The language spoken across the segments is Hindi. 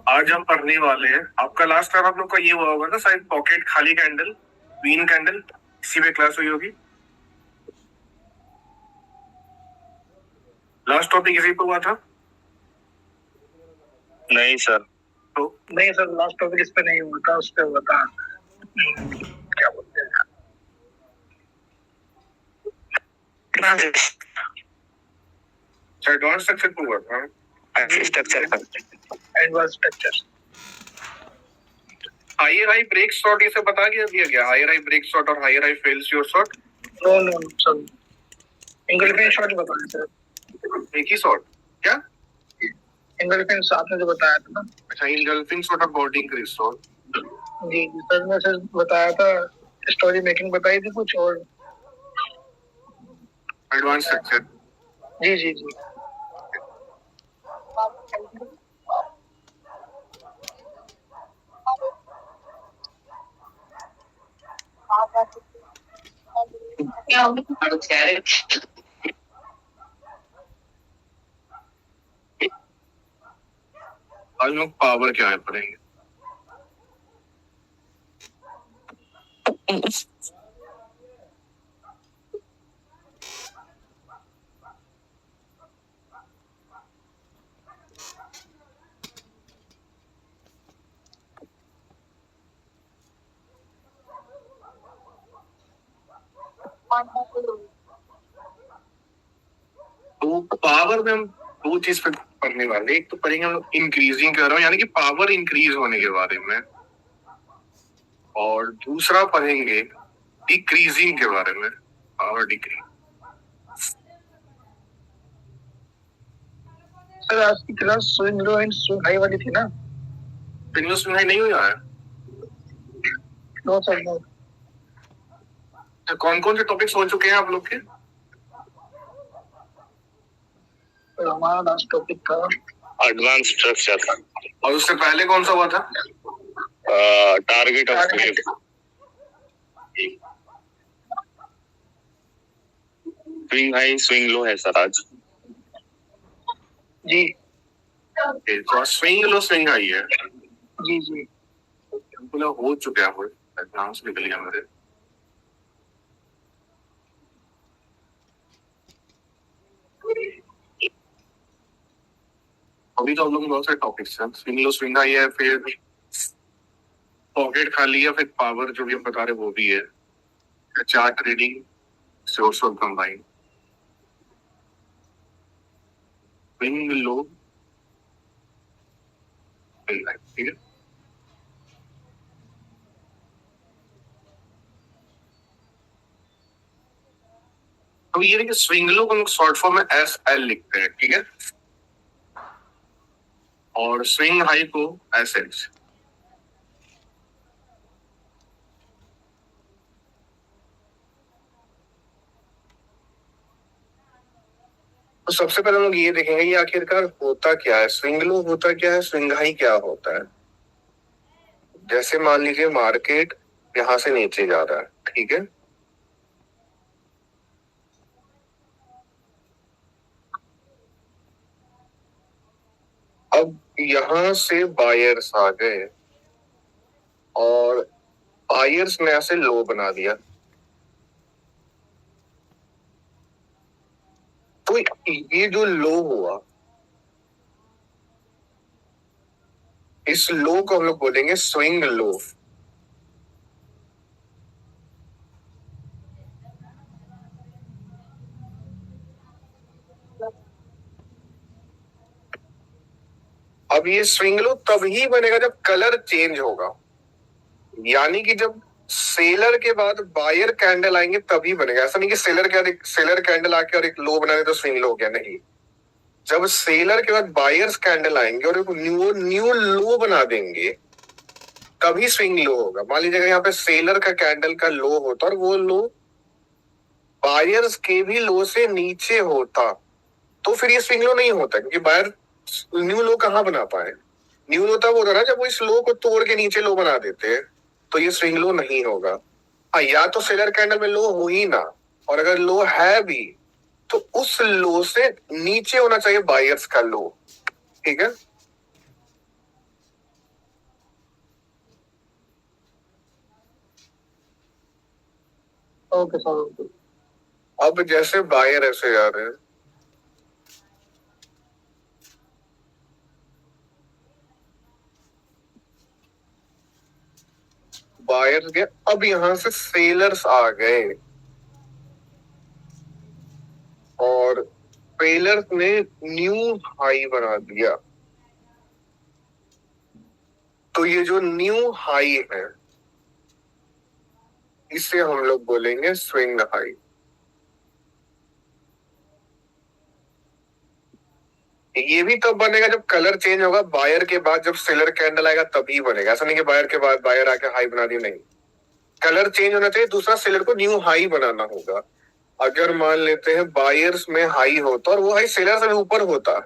आज हम पढ़ने वाले हैं, आपका लास्ट टाइम आप लोग का ये हुआ होगा ना शायद, पॉकेट खाली कैंडल, क्वीन कैंडल, इसी में क्लास हुई होगी। लास्ट टॉपिक इसी पे हुआ था। नहीं सर। तो नहीं सर, लास्ट टॉपिक इस पे नहीं हुआ था, उस पे हुआ था क्या बोलते हैं, एडवांस स्ट्रक्चर पे हुआ था। स्ट्रक्चर का advance structure. Higher high break shot इसे बता दिया गया। हायर हाई ब्रेक शॉट और higher high fails your shot. No no sir, engulfing shot बताया सर। एक ही शॉट क्या? इंगल्फिंग आपने जो बताया था ना। अच्छा, इंगल्फिंग शॉट और बॉडी इंक्रीज शॉट। जी जी सर, मैं सर बताया था, स्टोरी मेकिंग बताई थी कुछ और। Advance structure. जी जी जी। आज लोग पावर क्या है पढ़ेंगे। तो पावर में हम दो चीज पे पढ़ने वाले, एक तो पढ़ेंगे हम लोग इंक्रीजिंग कर रहा हूँ, यानी कि पावर इंक्रीज होने के बारे में, और दूसरा पढ़ेंगे डिक्रीजिंग के बारे में, पावर डिक्रीज। सर आज की class swing low and swing high वाली थी ना? स्विंग हाई नहीं हुआ है। No sir no. कौन कौन से टॉपिक्स हो चुके हैं आप लोग के? तो हमारा लास्ट टॉपिक था एडवांस स्ट्रक्चर, और उससे पहले कौन सा हुआ था? Target of wave. Swing high swing low है सर आज। जी तो स्विंग लो स्विंग हाई है। जी जी। हो चुका है, एग्जाम्स निकल गया मेरे। अभी तो हम लोग बहुत सारे टॉपिक्स हैं। स्विंग लो स्विंग हाई है, फिर पॉकेट खाली है, फिर पावर जो भी हम बता रहे वो भी है, chart reading, source of combine, swing low swing high. ठीक है, तो ये देखिए स्विंग लो को हम शॉर्ट फॉर्म में SL लिखते हैं, ठीक है, और स्विंग हाई को SH। तो सबसे पहले हम लोग ये देखेंगे ये आखिरकार होता क्या है, स्विंग लो होता क्या है, स्विंग हाई क्या होता है। जैसे मान लीजिए मार्केट यहां से नीचे जा रहा है, ठीक है, अब यहां से बायर्स आ गए और बायर्स ने ऐसे लो बना दिया, तो ये जो लो हुआ, इस लो को हम लोग बोलेंगे स्विंग लो। अब ये स्विंग लो तभी बनेगा जब कलर चेंज होगा, यानी कि जब सेलर के बाद बायर कैंडल आएंगे तभी बनेगा। ऐसा नहीं कि सेलर कैंडल आके और एक लो बना दे तो स्विंग लो हो गया, नहीं। जब सेलर के बाद बायर्स कैंडल आएंगे और एक न्यू लो बना देंगे तभी स्विंग लो होगा। मान लीजिए यहाँ पे सेलर का कैंडल का लो होता और वो लो बायर्स के भी लो से नीचे होता तो फिर ये स्विंग लो नहीं होता, क्योंकि बायर न्यू लो कहाँ बना पाए। न्यू लो तब होता ना जब वो इस लो को तोड़ के नीचे लो बना देते हैं, तो ये स्विंग लो नहीं होगा। हाँ, या तो सेलर कैंडल में लो हो ही ना, और अगर लो है भी तो उस लो से नीचे होना चाहिए बायर्स का लो, ठीक है। Okay sir, okay. अब जैसे बायर ऐसे जा रहे हैं, बायर्स गए, अब यहां से सेलर्स आ गए और सेलर्स ने न्यू हाई बना दिया। तो ये जो न्यू हाई है इसे हम लोग बोलेंगे स्विंग हाई। ये भी तब बनेगा जब कलर चेंज होगा, बायर के बाद जब सेलर कैंडल आएगा तभी बनेगा। ऐसा नहीं कि बायर के बाद बायर आके हाई बना दी, नहीं, कलर चेंज होना चाहिए, दूसरा सेलर को न्यू हाई बनाना होगा। अगर मान लेते हैं बायर्स में हाई होता और वो हाई सेलर से भी ऊपर होता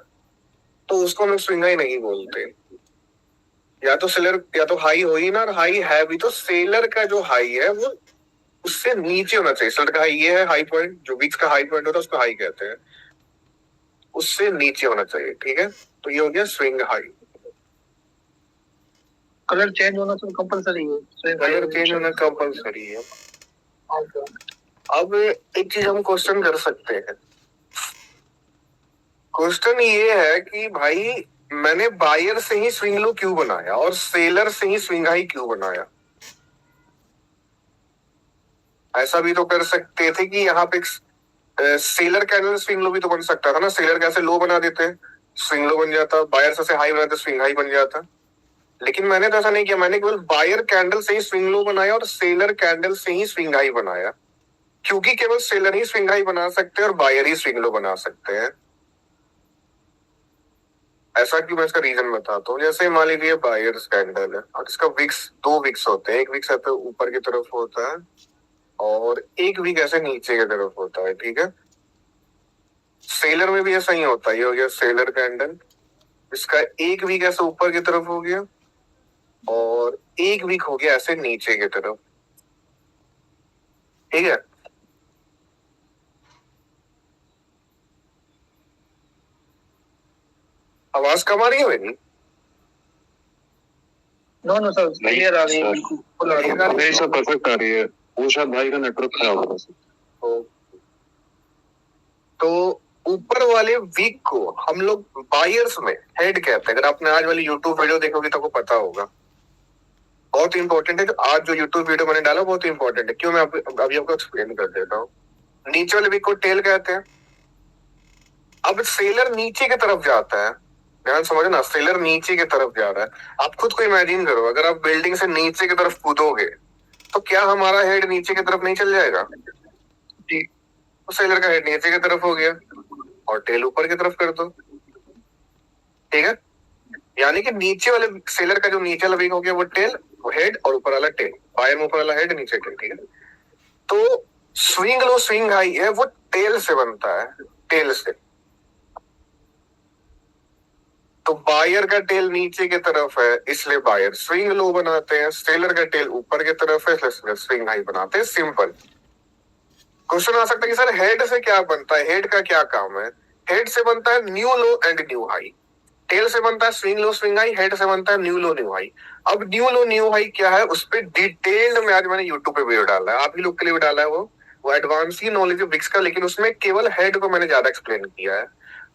तो उसको हम स्विंग हाई नहीं बोलते। या तो सेलर या तो हाई हो ही ना, और हाई है भी तो सेलर का जो हाई है वो उससे नीचे होना चाहिए। सेलर का हाई ये है, हाई पॉइंट जो बीच का हाई पॉइंट होता है उसको हाई कहते हैं, उससे नीचे होना चाहिए। ठीक है, तो ये हो गया स्विंग हाई। कलर चेंज होना तो कंपलसरी है, कलर चेंज होना कंपलसरी है। ओके। अब एक चीज हम क्वेश्चन कर सकते हैं। क्वेश्चन ये है कि भाई मैंने बायर से ही स्विंग लो क्यों बनाया और सेलर से ही स्विंग हाई क्यों बनाया? ऐसा भी तो कर सकते थे कि यहाँ पे सेलर कैंडल स्विंग लो भी तो बन सकता था ना। सेलर कैसे लो बना देते, स्विंग लो बन जाता, बायर से हाई बनाते स्विंग हाई बन जाता। लेकिन मैंने तो ऐसा नहीं किया, मैंने केवल बायर कैंडल से ही स्विंग लो बनाया और सेलर कैंडल से ही स्विंग हाई बनाया, क्योंकि केवल सेलर ही स्विंग हाई बना सकते हैं और बायर ही स्विंग लो बना सकते हैं। ऐसा क्यों, मैं इसका रीजन बताता हूँ। जैसे मान लीजिए बायर्स कैंडल है और इसका विक्स, दो विक्स होते हैं, एक विक्स ऐसे ऊपर की तरफ होता है और एक विक ऐसे नीचे की तरफ होता है। ठीक है, सेलर में भी ऐसा ही होता है। ये हो गया सेलर कैंडल, इसका एक वीक ऐसे ऊपर की तरफ हो गया और एक वीक हो गया ऐसे नीचे की तरफ। ठीक है, आवाज कम आ रही है मेरी? नो नो सर, क्लियर आ रही है, बिल्कुल फुल आ रही है। नहीं सर, परफेक्ट आ रही है। वो शायद भाई का नेटवर्क खराब हो रहा है। तो ऊपर वाले वीक को हम लोग बायर्स में हेड कहते हैं। अगर आपने आज वाली यूट्यूब वीडियो देखोगे तो आपको पता होगा, बहुत इंपॉर्टेंट है। जो आज जो यूट्यूब वीडियो मैंने डाला बहुत इंपॉर्टेंट है। क्यों, मैं अभी आपको एक्सप्लेन कर देता हूँ। नीचे वाले वीक को टेल कहते हैं। अब सेलर नीचे की तरफ जाता है, ध्यान समझो ना, सेलर नीचे की तरफ जा रहा है। आप खुद को इमेजिन करो, अगर आप बिल्डिंग से नीचे की तरफ कूदोगे तो क्या हमारा हेड नीचे की तरफ नहीं चल जाएगा? जी। तो सेलर का हेड नीचे की तरफ हो गया और टेल ऊपर की तरफ कर दो। ठीक है, यानी कि नीचे वाले सेलर का जो नीचे वाला विंग हो गया वो टेल, वो हेड, और ऊपर वाला टेल। बायर में ऊपर वाला हेड, नीचे टेल। ठीक है, तो स्विंग लो स्विंग हाई है वो टेल से बनता है, टेल से। तो बायर का टेल नीचे की तरफ है इसलिए बायर स्विंग लो बनाते हैं, सेलर का टेल ऊपर की तरफ है इसलिए स्विंग हाई बनाते हैं। सिंपल। क्वेश्चन आ सकता है कि सर हेड से क्या बनता है, हेड का क्या काम है? हेड से बनता है new low and new high, tail से बनता है swing low swing high, head से बनता है न्यू लो न्यू हाई। अब न्यू लो न्यू हाई क्या है उस पर डिटेल्ड में आज मैंने यूट्यूब पे वीडियो डाला है, आप ही लोग के लिए भी डाला है। वो एडवांस ही नॉलेज है विक्स का, लेकिन उसमें केवल हेड को मैंने ज्यादा एक्सप्लेन किया है।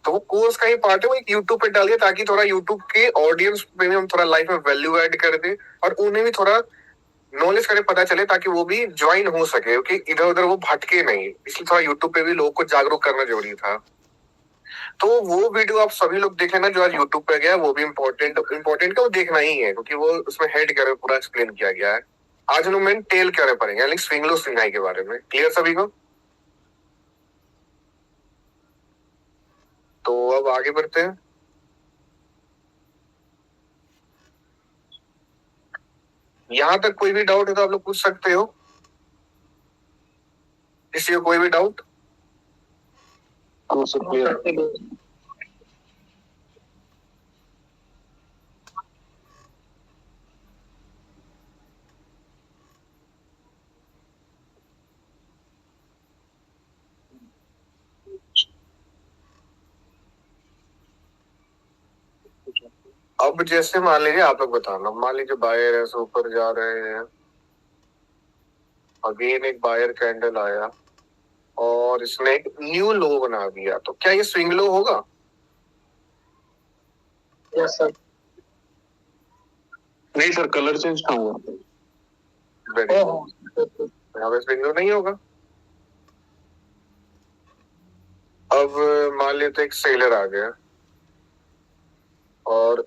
तो वो कोर्स का ही पार्ट है, वो एक यूट्यूब पे डालिए ताकि थोड़ा यूट्यूब के ऑडियंस पे भी हम थोड़ा लाइफ में वैल्यू ऐड कर दे और उन्हें भी थोड़ा नॉलेज करे पता चले, ताकि वो भी ज्वाइन हो सके, क्योंकि इधर उधर वो भटके नहीं। इसलिए थोड़ा यूट्यूब पे भी लोगों को जागरूक करना जरूरी था। तो वो वीडियो आप सभी लोग देख लेना जो आज यूट्यूब पे गया, वो भी इम्पोर्टेंट का वो देखना ही है, क्योंकि वो उसमें हेड के बारे में पूरा एक्सप्लेन किया गया है। आज हम लोग मेन टेल के बारे में पढ़ेंगे, यानी स्विंग लो स्विंग हाई के बारे में। क्लियर सभी को? तो अब आगे बढ़ते हैं। यहां तक कोई भी डाउट है तो आप लोग पूछ सकते हो, किसी को कोई भी डाउट? अब जैसे मान लीजिए आप लोग बताना, मान लीजिए बायर ऐसे ऊपर जा रहे हैं अगेन एक बायर कैंडल आया और इसने एक न्यू लो बना दिया, तो क्या ये स्विंग लो होगा? Yes sir. नहीं सर, कलर चेंज कहाँ हुआ? Very good. यहाँ पे स्विंग लो नहीं होगा। अब मान लेते एक सेलर आ गया और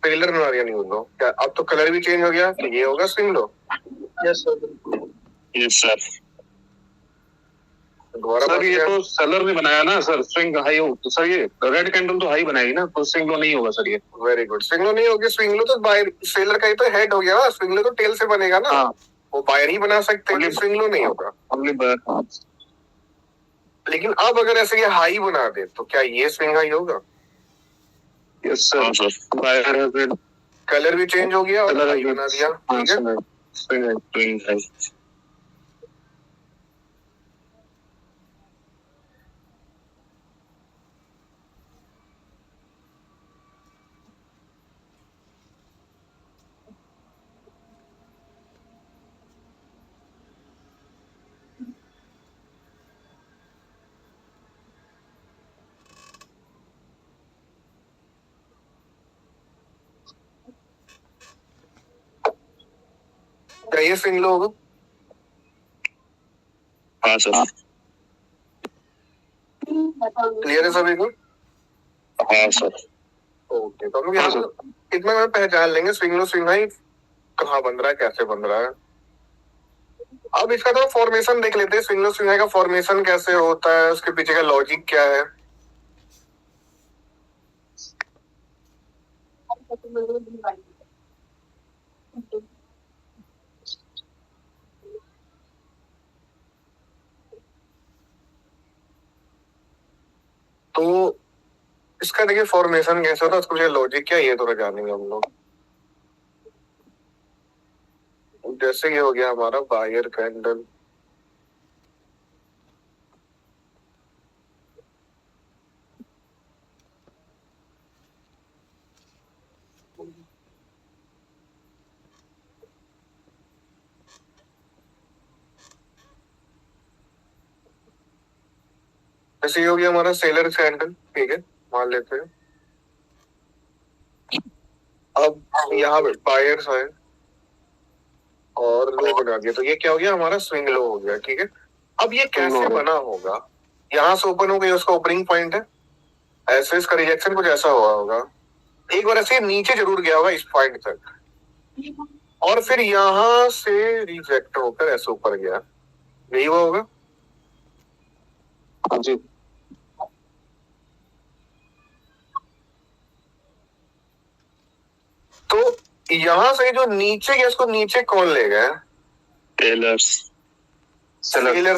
सेलर बना दिया न्यू लो, क्या अब तो कलर भी चेंज हो गया, तो ये होगा swing low? Yes sir. Yes sir. दोबारा सर ये क्या? तो सेलर ने बनाया ना सर, स्विंग हाई हो तो सर ये रेड कैंडल तो हाई बनाएगी ना, तो स्विंग लो नहीं होगा सर ये। वेरी गुड, स्विंग लो नहीं होगी। स्विंग लो तो बायर सेलर का ही तो हेड हो गया ना, स्विंग लो तो टेल से बनेगा ना। हाँ, वो बायर ही बना सकते हैं, स्विंग लो नहीं होगा। हमने लेकिन अब अगर ऐसे ये हाई बना दे तो क्या ये स्विंग हाई होगा? यस सर, बायर है फिर कलर भी चेंज हो गया और हाई बना दिया, ठीक है। स्विंग है। क्या ये स्विंग लो होगा? हाँ सर। क्लियर है सभी को? हाँ सर। ओके, तो हम लोग यहाँ पे इतना में पहचान लेंगे स्विंग लो स्विंग हाई कहाँ बन रहा है, कैसे बन रहा है। अब इसका थोड़ा फॉर्मेशन देख लेते हैं, स्विंग लो स्विंग हाई का फॉर्मेशन कैसे होता है, उसके पीछे का लॉजिक क्या है। तो इसका देखिए फॉर्मेशन कैसे होता है, उसके पीछे लॉजिक क्या है, ये थोड़ा जानेंगे हम लोग। जैसे ये हो गया हमारा बायर कैंडल, जैसे ये हो गया हमारा सेलर कैंडल, ठीक है, मान लेते हैं। अब यहाँ पे बायर्स आए और लो बना दिया, तो ये क्या हो गया हमारा स्विंग लो हो गया, ठीक है। अब ये कैसे बना होगा? यहाँ से ओपन हो गई, उसका ओपनिंग पॉइंट है, ऐसे इसका रिजेक्शन कुछ ऐसा हुआ होगा, एक बार ऐसे नीचे जरूर गया होगा इस पॉइंट तक, और फिर यहाँ से रिजेक्ट होकर ऐसे ऊपर गया, यही हुआ होगा। हाँ जी। तो यहाँ से जो नीचे गया उसको नीचे कौन ले गया? सेलर्स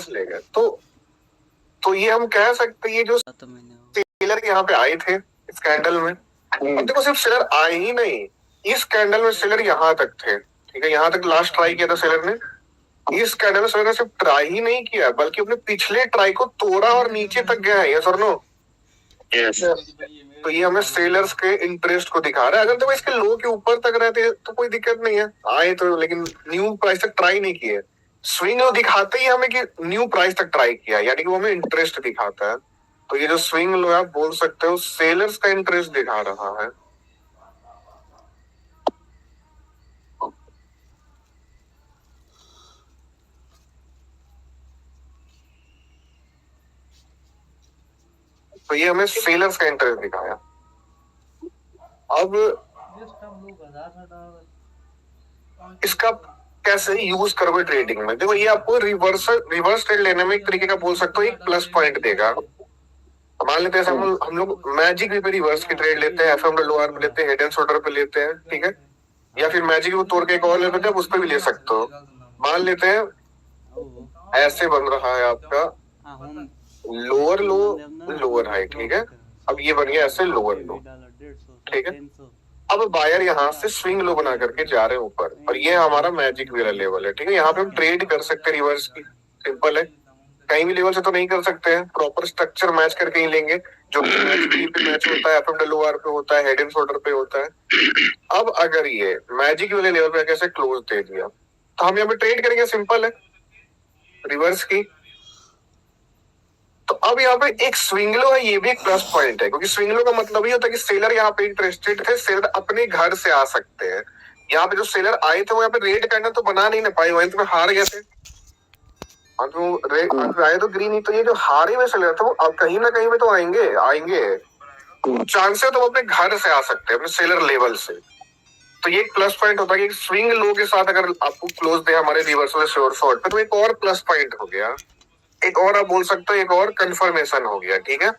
ले गए। तो ये हम कह सकते हैं ये जो सेलर यहाँ पे आए थे इस कैंडल में, अब देखो सिर्फ सेलर आए ही नहीं, इस कैंडल में सेलर यहाँ तक थे, ठीक है, यहाँ तक लास्ट ट्राई किया था सेलर ने। इस कैंडल में सेलर ने सिर्फ ट्राई ही नहीं किया बल्कि अपने पिछले ट्राई को तोड़ा और नीचे तक गया है, यस और नो? यस। तो ये हमें सेलर्स के इंटरेस्ट को दिखा रहा है। अगर तो इसके लो के ऊपर तक रहते तो कोई दिक्कत नहीं है, आए तो, लेकिन न्यू प्राइस तक ट्राई नहीं किए। स्विंग लो दिखाते ही हमें कि न्यू प्राइस तक ट्राई किया, यानी कि वो हमें इंटरेस्ट दिखाता है। तो ये जो स्विंग लो आप बोल सकते हो सेलर्स का इंटरेस्ट दिखा रहा है। तो ये हमें सेलर्स का इंटरेस्ट दिखाया। अब इसका कैसे यूज करोगे ट्रेडिंग में? देखो ये आपको रिवर्स ट्रेड लेने में एक तरीके का बोल सकते हो एक प्लस पॉइंट देगा। मान लेते हैं हम लोग मैजिक पे रिवर्स की ट्रेड लेते हैं, एफएमडब्ल्यूआर पे लेते हैं, हेड एंड शोल्डर पे लेते हैं, ठीक है, या फिर मैजिक को तोड़ के एक और लेते हैं, उस पर भी ले सकते हो। मान लेते हैं ऐसे बन रहा है आपका लोअर लो लोअर हाई, ठीक है, अब ये बन गया ऐसे लोअर लो, ठीक है। अब बायर यहाँ से स्विंग लो बना करके जा रहे हैं ऊपर, और ये हमारा मैजिक वाला लेवल है, ठीक है। यहाँ पे हम ट्रेड कर सकते हैं रिवर्स की, सिंपल है, कहीं भी लेवल से तो नहीं कर सकते हैं, प्रॉपर स्ट्रक्चर मैच करके ही लेंगे, जो मैच होता है एफएमडब्ल्यूआर पे होता है, हेड एंड शोल्डर पे होता है। अब अगर ये मैजिक वाले लेवल पे कैसे क्लोज दे दिया तो हम यहाँ पे ट्रेड करेंगे, सिंपल है, रिवर्स की। तो अब यहाँ पे एक स्विंग लो है, ये भी एक प्लस पॉइंट है, क्योंकि स्विंग लो का मतलब ये होता है कि सेलर यहाँ पे इंटरेस्टेड थे, सेलर अपने घर से आ सकते हैं। यहाँ पे जो सेलर आए थे वो यहाँ पे रेड कैंडल तो बना नहीं ना पाए, वहीं तो हार गए थे। आए तो ग्रीन ही, तो ये जो हारे हुए सेलर थे वो अब कहीं ना कहीं पे तो आएंगे चांस है, तो वो अपने घर से आ सकते हैं, अपने सेलर लेवल से। तो ये एक प्लस पॉइंट होता है कि स्विंग लो के साथ अगर आपको क्लोज दे हमारे रिवर्सल श्योर शॉर्ट पे, तो एक और प्लस पॉइंट हो गया, एक और आप बोल सकते हो एक और कंफर्मेशन हो गया। ठीक है,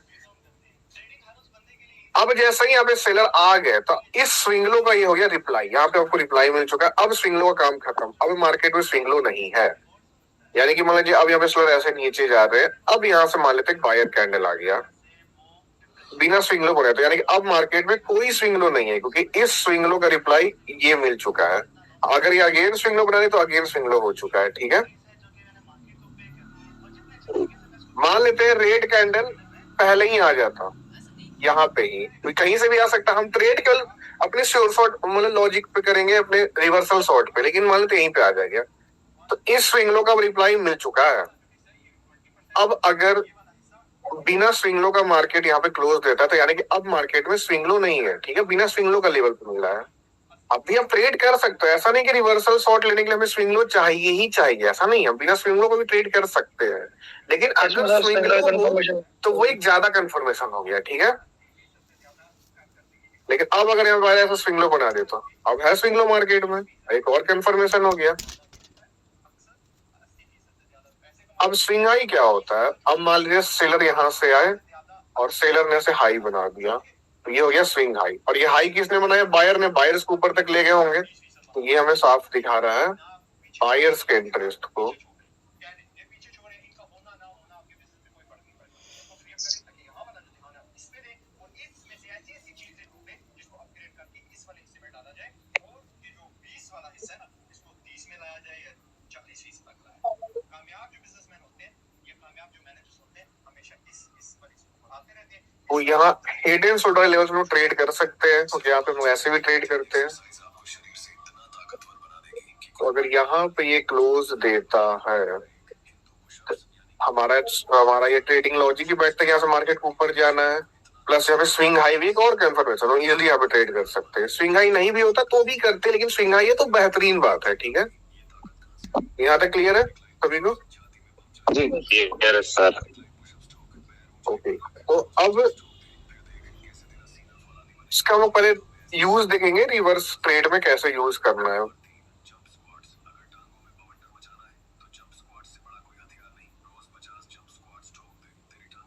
अब जैसे ही यहाँ पे सेलर आ गए तो इस स्विंगलो का ये हो गया रिप्लाई, यहाँ पे आपको रिप्लाई मिल चुका है। अब स्विंगलो का काम खत्म, अब मार्केट में स्विंगलो नहीं है, यानी कि मान लीजिए अब यहाँ पे सेलर ऐसे नीचे जा रहे हैं, अब यहाँ से मान लेते बायर कैंडल आ गया बिना स्विंगलो बने, तो यानी कि अब मार्केट में कोई स्विंगलो नहीं है, क्योंकि इस स्विंगलो का रिप्लाई ये मिल चुका है। अगर ये अगेन स्विंगलो बना रहे तो अगेन स्विंगलो हो चुका है। ठीक है, मान लेते हैं रेड कैंडल पहले ही आ जाता, यहाँ पे ही कहीं से भी आ सकता, हम ट्रेड केवल अपने श्योर शॉर्ट मतलब लॉजिक पे करेंगे, अपने रिवर्सल शॉर्ट पे, लेकिन मान लेते यहीं पे आ जाएगा। तो इस स्विंगलो का रिप्लाई मिल चुका है। अब अगर बिना स्विंगलो का मार्केट यहाँ पे क्लोज देता है, तो यानी कि अब मार्केट में स्विंगलो नहीं है। ठीक है, बिना स्विंगलो का लेवल पे मिल रहा है। अब भी हम ट्रेड कर सकते हैं, ऐसा नहीं कि रिवर्सल शॉर्ट लेने के लिए हमें स्विंगलो चाहिए ही चाहिए, ऐसा नहीं, हम बिना स्विंगलो को भी ट्रेड कर सकते हैं, लेकिन अगर स्विंगलो हो तो वो एक ज्यादा कंफर्मेशन हो गया। ठीक है, लेकिन अब अगर यहाँ पर ऐसा स्विंगलो बना दे तो अब है स्विंगलो मार्केट में, एक और कंफर्मेशन हो गया। अब स्विंग हाई क्या होता है, अब मान लीजिए सेलर यहाँ से आए और सेलर ने ऐसे हाई बना दिया, तो ये हो गया स्विंग हाई। और ये हाई किसने बनाया, बायर ने, बायर्स को ऊपर तक ले गए होंगे, तो ये हमें साफ दिखा रहा है बायर्स के इंटरेस्ट को। तो यहाँ हेड एंड शोल्डर लेवल्स में ट्रेड कर सकते हैं, तो यहाँ पे हम ऐसे भी ट्रेड करते हैं। तो अगर यहाँ पे ये क्लोज देता है तो हमारा ये ट्रेडिंग लॉजिक ही बैठता है, यहाँ से मार्केट को ऊपर जाना है, प्लस यहाँ पे स्विंग हाई भी एक और कंफर्मेशन, इजीली यहाँ पे ट्रेड कर सकते हैं। स्विंग हाई नहीं भी होता तो भी करते हैं, लेकिन स्विंग हाई है तो बेहतरीन बात है। ठीक है, यहाँ तक क्लियर है सभी को? जी क्लियर है सर। ओके, तो अब इसका हम पहले यूज देखेंगे, रिवर्स ट्रेड में कैसे यूज करना है।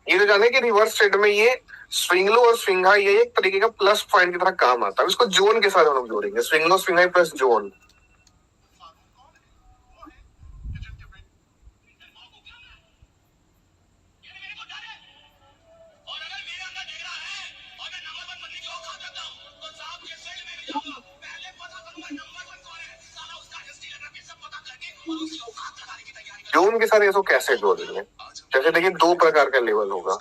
ये तो जाने कि रिवर्स ट्रेड में ये स्विंग लो और स्विंग हाई ये एक तरीके का प्लस पॉइंट की तरह काम आता है। इसको जोन के साथ हम लोग जोड़ेंगे, swing low swing high plus zone. Zone के साथ इसको कैसे जोड़ेंगे, जैसे देखिए दो प्रकार का लेवल होगा।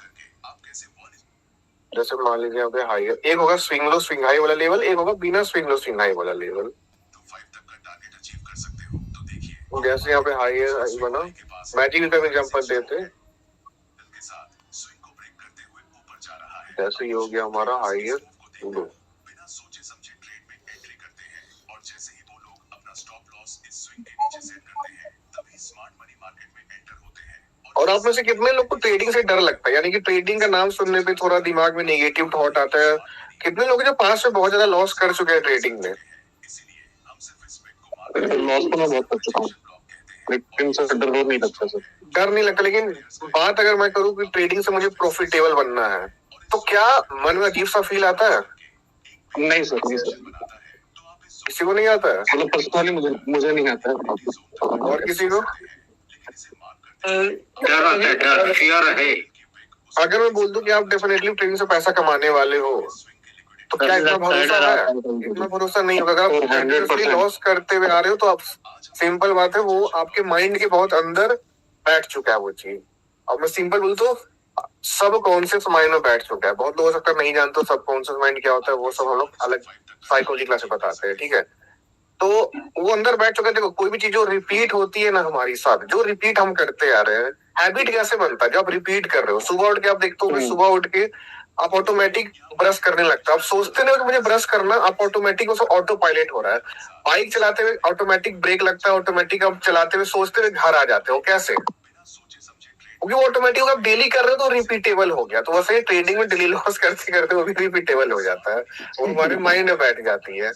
जैसे मान लीजिए यहाँ पे हाई, एक होगा स्विंग लो स्विंग हाई वाला लेवल, एक होगा बिना स्विंग लो स्विंग हाई वाला लेवल। जैसे यहाँ पे हाई बना, मैजिक का एग्जांपल देते, जैसे ये हो गया हमारा हाई लो। और आप में से कितने लोग को ट्रेडिंग से डर लगता है, यानी कि ट्रेडिंग का नाम सुनने पे थोड़ा दिमाग में नेगेटिव थॉट आता है? कितने लोग जो पास में बहुत ज्यादा लॉस कर चुके हैं ट्रेडिंग में? लॉस तो मैं बहुत कर चुका हूँ, लेकिन सर डर नहीं लगता सर। डर नहीं लगता, लेकिन बात अगर मैं करूँ कि ट्रेडिंग से मुझे प्रॉफिटेबल बनना है, तो क्या मन में अजीब सा फील आता है? नहीं सर, नहीं सर, किसी को नहीं आता है? मतलब पर्सनली मुझे नहीं आता है। और किसी को? डर फियर है। अगर मैं बोल दूं कि आप डेफिनेटली ट्रेडिंग से पैसा कमाने वाले हो, तो क्या इतना भरोसा है? इतना भरोसा नहीं होगा। अगर आप 100% लॉस करते हुए आ रहे हो तो आप, सिंपल बात है, वो आपके माइंड के बहुत अंदर बैठ चुका है वो चीज। अब मैं सिंपल बोलूं तो सब कॉन्शियस माइंड में बैठ चुका है। बहुत लोग हो सकता है नहीं जानते सब कॉन्शियस माइंड क्या होता है, वो सब हम लोग अलग साइकोलॉजी क्लास में बताते हैं। ठीक है, तो वो अंदर बैठ चुका है। देखो कोई भी चीज जो रिपीट होती है ना हमारे साथ, जो रिपीट हम करते आ रहे हैं, हैबिट कैसे बनता है? जब आप रिपीट कर रहे हो, सुबह उठ के आप देखते हो, सुबह उठ के आप ऑटोमेटिक ब्रश करने लगता है। आप सोचते नहीं हो कि मुझे ब्रश करना, आप ऑटोमेटिक उसको ऑटो पायलट हो रहा है। बाइक चलाते हुए ऑटोमेटिक ब्रेक लगता है, ऑटोमेटिक आप चलाते हुए सोचते हुए घर आ जाते हो। कैसे? क्योंकि वो ऑटोमेटिक आप डेली कर रहे हो तो रिपीटेबल हो गया। तो वैसे ट्रेडिंग में डेली लॉस करते करते वो भी रिपीटेबल हो जाता है, वो हमारे माइंड में बैठ जाती है।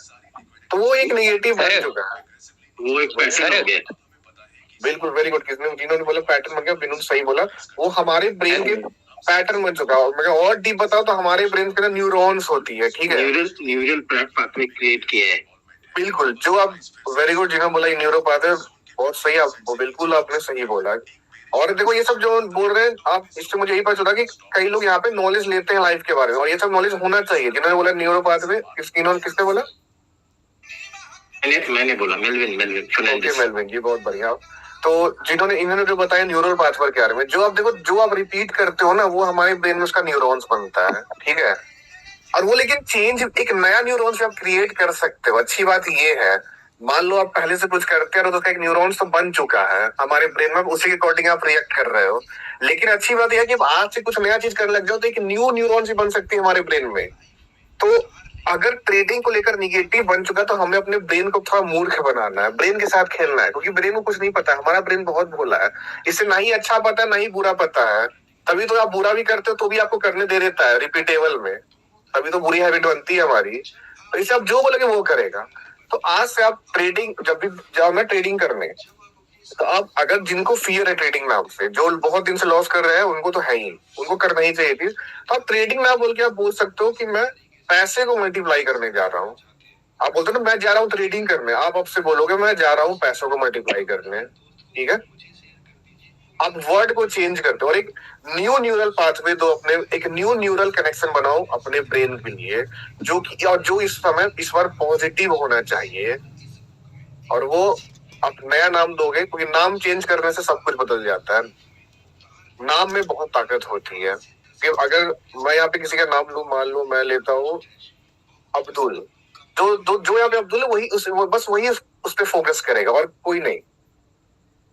तो वो एक नेगेटिव बन चुका है, वो एक पैटर्न हो गया। बिल्कुल, वेरी गुड। जिन्होंने बोला पैटर्न बन गया, बिल्कुल सही बोला। वो हमारे ब्रेन के पैटर्न बन चुका है। मैं और डीप बताऊं तो हमारे ब्रेन के अंदर न्यूरॉन्स होती है, ठीक है, न्यूरल पाथवे क्रिएट किया है। बिल्कुल। जो आप, वेरी गुड, जिन्होंने बोला ये न्यूरो पाथवे, बहुत सही। आप बिल्कुल आपने सही बोला। और देखो ये सब जो बोल रहे हैं आप, इससे मुझे यही पता चला कि कई लोग यहाँ पे नॉलेज लेते हैं लाइफ के बारे में, और ये सब नॉलेज होना चाहिए। जिन्होंने बोला न्यूरो पाथवे, किसने बोला? मैंने बोला मेलविन फर्नांडिस। मेलविन जी, बहुत बढ़िया। तो इन्होंने जो बताया न्यूरल पाथवे के बारे में, जो आप देखो, जो आप रिपीट करते हो ना, वो हमारे ब्रेन में उसका न्यूरॉन्स बनता है, ठीक है। और वो लेकिन चेंज, एक नया न्यूरॉन्स आप क्रिएट कर सकते हो। अच्छी बात ये है, मान लो आप पहले से कुछ करते हो तो उसका एक न्यूरॉन्स तो बन चुका है हमारे ब्रेन में, उसी के अकॉर्डिंग आप रिएक्ट कर रहे हो। लेकिन अच्छी बात यह है कि आज से कुछ नया चीज करने लग जाओ तो एक न्यू न्यूरॉन्स भी बन सकती है हमारे ब्रेन में। तो अगर ट्रेडिंग को लेकर निगेटिव बन चुका तो हमें अपने ब्रेन को थोड़ा मूर्ख बनाना है, ब्रेन के साथ खेलना है, क्योंकि ब्रेन को कुछ नहीं पता है। हमारा ब्रेन बहुत भोला है, इसे ना ही अच्छा पता है ना ही बुरा पता है। तभी तो आप बुरा भी करते हो तो भी आपको करने दे देता है रिपीटेबल में, तभी तो बुरी हैबिट बनती है हमारी। तो इसे आप जो बोलोगे वो करेगा। तो आज से आप ट्रेडिंग, जब भी जाओ ना ट्रेडिंग करने, तो आप, अगर जिनको फियर है ट्रेडिंग नाम से, जो बहुत दिन से लॉस कर रहे हैं, उनको तो है ही, उनको करना ही चाहिए थी। तो आप ट्रेडिंग ना बोल के आप बोल सकते हो कि मैं पैसे को मल्टीप्लाई करने जा रहा हूँ। आप बोलते हो ना मैं जा रहा हूँ ट्रेडिंग करने, आप आपसे बोलोगे मैं जा रहा हूँ पैसों को मल्टीप्लाई करने, ठीक है। आप वर्ड को चेंज करते हो और एक न्यू न्यूरल पाथवे दो, अपने एक न्यू न्यूरल कनेक्शन बनाओ अपने ब्रेन के लिए, जो कि, और जो इस बार पॉजिटिव होना चाहिए। और वो आप नया नाम दोगे, क्योंकि नाम चेंज करने से सब कुछ बदल जाता है। नाम में बहुत ताकत होती है। कि अगर मैं यहाँ पे किसी का नाम लूं, मान लो मैं लेता हूँ अब्दुल, जो यहाँ पे अब्दुल है वही बस वही उस पे फोकस करेगा और कोई नहीं,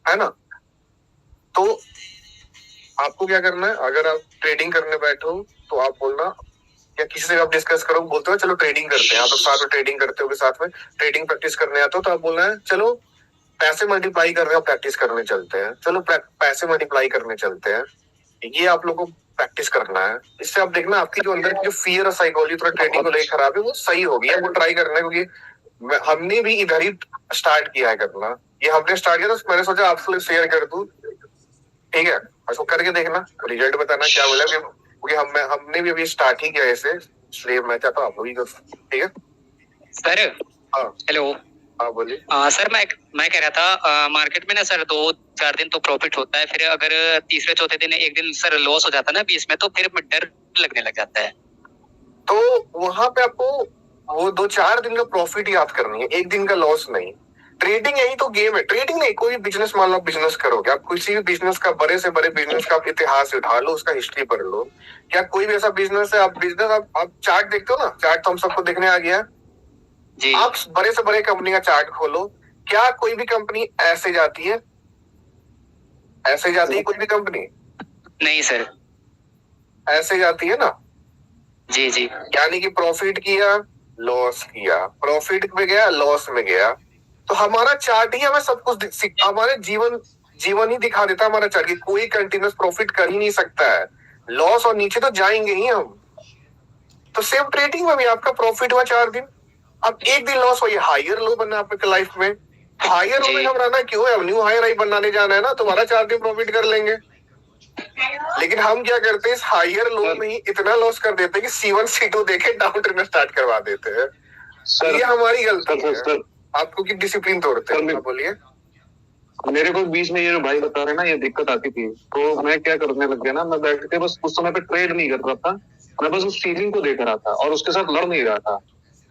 है ना। तो आपको क्या करना है, अगर आप ट्रेडिंग करने बैठो तो आप बोलना, या किसी से आप डिस्कस करो, बोलते हो चलो ट्रेडिंग करते हैं, आप साथ में ट्रेडिंग करते हो, साथ में ट्रेडिंग प्रैक्टिस करने आते हो, तो आप बोलना है चलो पैसे मल्टीप्लाई करने और प्रैक्टिस करने चलते हैं, चलो पैसे मल्टीप्लाई करने चलते हैं। ये आप लोगों को प्रैक्टिस करना है। इससे आप देखना आपकी जो अंदर की जो फियर और साइकोलॉजी थोड़ा ट्रेडिंग को लेकर खराब है, वो सही होगी। आपको ट्राई करना है, क्योंकि हमने भी इधर ही स्टार्ट किया है करना। ये हमने स्टार्ट किया तो मैंने सोचा आपसे शेयर कर दूं, ठीक है। उसको करके देखना, रिजल्ट बताना क्या बोला, क्योंकि हमने भी अभी स्टार्ट ही किया ऐसे, इसलिए मैं चाहता हूँ आप लोग भी कर, ठीक है सर। हाँ हेलो। हाँ बोलिए। सर मैं कह रहा था, मार्केट में ना सर 2-4 दिन तो प्रॉफिट होता है, फिर अगर तीसरे चौथे दिन एक दिन सर लॉस हो जाता है ना बीच में, तो फिर डर लगने लग जाता है। तो वहां पे आपको वो 2-4 दिन का प्रॉफिट याद करनी है, एक दिन का लॉस नहीं। ट्रेडिंग यही तो गेम है। ट्रेडिंग नहीं, कोई बिजनेस, मान लो बिजनेस करोगे, आप किसी भी बिजनेस का, बड़े से बड़े बिजनेस का आप इतिहास उठा लो, उसका हिस्ट्री पढ़ लो। क्या कोई भी ऐसा बिजनेस है, आप चार्ट देखते हो ना, चार्ट तो हम सबको देखने आ गया जी। आप बड़े से बड़े कंपनी का चार्ट खोलो, क्या कोई भी कंपनी ऐसे जाती है? ऐसे जाती है कोई भी कंपनी? नहीं सर। ऐसे जाती है ना। जी जी। यानी कि प्रॉफिट किया, लॉस किया, प्रॉफिट में गया, लॉस में गया। तो हमारा चार्ट ही हमें सब कुछ, हमारे जीवन ही दिखा देता है हमारा चार्ट, कि कोई कंटिन्यूस प्रॉफिट कर ही नहीं सकता है, लॉस और नीचे तो जाएंगे ही हम। तो सेम ट्रेडिंग में भी आपका प्रॉफिट हुआ 4 दिन, अब एक दिन लॉस हुई, हायर लो बनना आपके लाइफ में। हायर लो में घबराना क्यों है? न्यू हायर हाई बनाने जाना है ना, तुम्हारा 4 दिन प्रॉफिट कर लेंगे। लेकिन हम क्या करते हैं, इस हायर लो में ही इतना लॉस कर देते हैं कि C1 C2 देके डाउन ट्रेंड स्टार्ट करवा देते हैं। ये हमारी गलती है। आपको की डिसिप्लिन तोड़ते हैं। बोलिए। मेरे को बीच में ये भाई बता रहे ना, ये दिक्कत आती थी, तो मैं क्या करने लग गया ना, मैं बैठ के बस उस समय पे ट्रेड नहीं कर रहा था, मैं बस उस फीलिंग को देख रहा था और उसके साथ लड़ नहीं रहा था।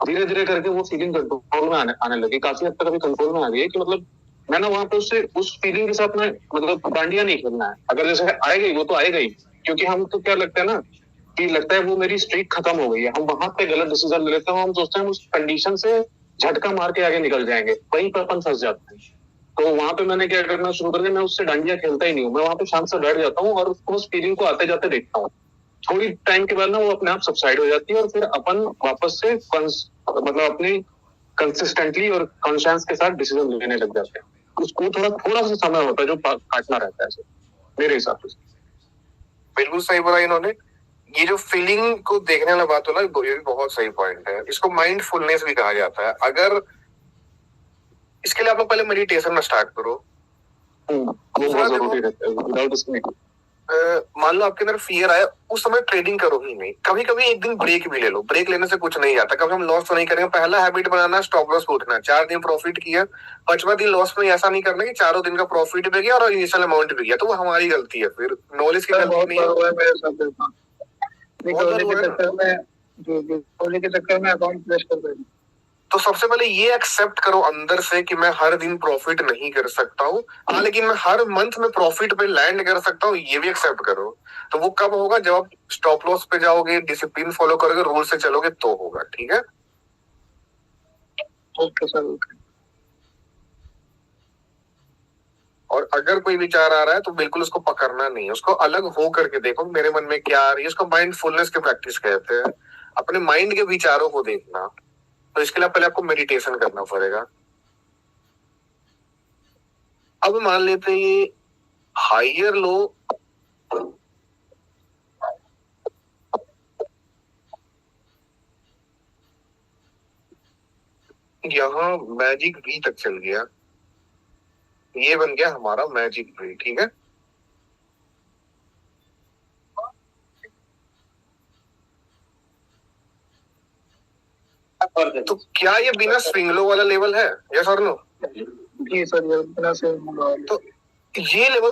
धीरे धीरे करके वो फीलिंग कंट्रोल में आने लगी, काफी हद तक अभी कंट्रोल में आ गई है, कि मतलब मैं ना वहां पे उससे उस फीलिंग के साथ में मतलब डांडिया नहीं खेलना है। अगर जैसे आएगा ही वो तो आएगा ही, क्योंकि हम तो क्या लगता है ना, कि लगता है वो मेरी स्ट्रीक खत्म हो गई है, हम वहां पे गलत डिसीजन ले लेते हैं। हम सोचते हैं उस कंडीशन से झटका मार के आगे निकल जाएंगे, वहीं पर अपन फंस जाते हैं। तो वहां पे मैंने क्या करना शुरू कर दिया, मैं उससे डांडिया खेलता ही नहीं हूँ, मैं वहां पे शांत से बैठ जाता हूँ और उसको उस फीलिंग को आते जाते देखता हूँ। थोड़ी टाइम के बाद ना वो अपने आप सबसाइड हो जाती है और फिर अपन वापस से मतलब अपनी कंसिस्टेंटली और कॉन्शियस के साथ डिसीजन लेने लग जाते हैं। उसको थोड़ा सा समय होता है जो काटना रहता है ऐसे, मेरे हिसाब से। बिल्कुल सही बोला इन्होंने। ये जो फीलिंग को देखने वाला बात हो ना, ये भी बहुत सही पॉइंट है। इसको माइंडफुलनेस भी कहा जाता है। अगर इसके लिए आप लोग पहले मेडिटेशन में स्टार्ट करो। वो बहुत जरूरी रहता है, विदाउट उसमें मान लो आपके अंदर फियर आया, उस समय ट्रेडिंग करो ही नहीं। कभी कभी एक दिन ब्रेक भी ले लो, ब्रेक लेने से कुछ नहीं आता। कभी हम लॉस तो नहीं करेंगे। पहला हैबिट बनाना, स्टॉप लॉस उठना। 4 दिन प्रॉफिट किया, 5वां दिन लॉस में ऐसा नहीं करना कि चारों दिन का प्रॉफिट भी गया और इनिशियल अमाउंट भी गया, तो वो हमारी गलती है। फिर नॉलेज की गलती नहीं है। मेरे साथ होली के चक्कर में अकाउंट फ्लैश कर देना। तो सबसे पहले ये एक्सेप्ट करो अंदर से कि मैं हर दिन प्रॉफिट नहीं कर सकता हूँ, हाँ, लेकिन मैं हर मंथ में प्रॉफिट पे लैंड कर सकता हूँ, ये भी एक्सेप्ट करो। तो वो कब होगा? जब आप स्टॉप लॉस पे जाओगे, डिसिप्लिन फॉलो करोगे, रूल से चलोगे, तो होगा। ठीक है, ओके सर, ओके। और अगर कोई विचार आ रहा है तो बिल्कुल उसको पकड़ना नहीं है, उसको अलग हो करके देखो मेरे मन में क्या आ रही है। उसको माइंडफुलनेस की प्रैक्टिस कहते हैं, अपने माइंड के विचारों को देखना। तो इसके लिए पहले आपको मेडिटेशन करना पड़ेगा। अब मान लेते हैं ये हायर लो, यहां मैजिक वी तक चल गया, ये बन गया हमारा मैजिक वी। ठीक है, तो क्या ये बिना स्विंग लो वाला लेवल है? यस और नो? जी सर, ये बिना से तो ये लेवल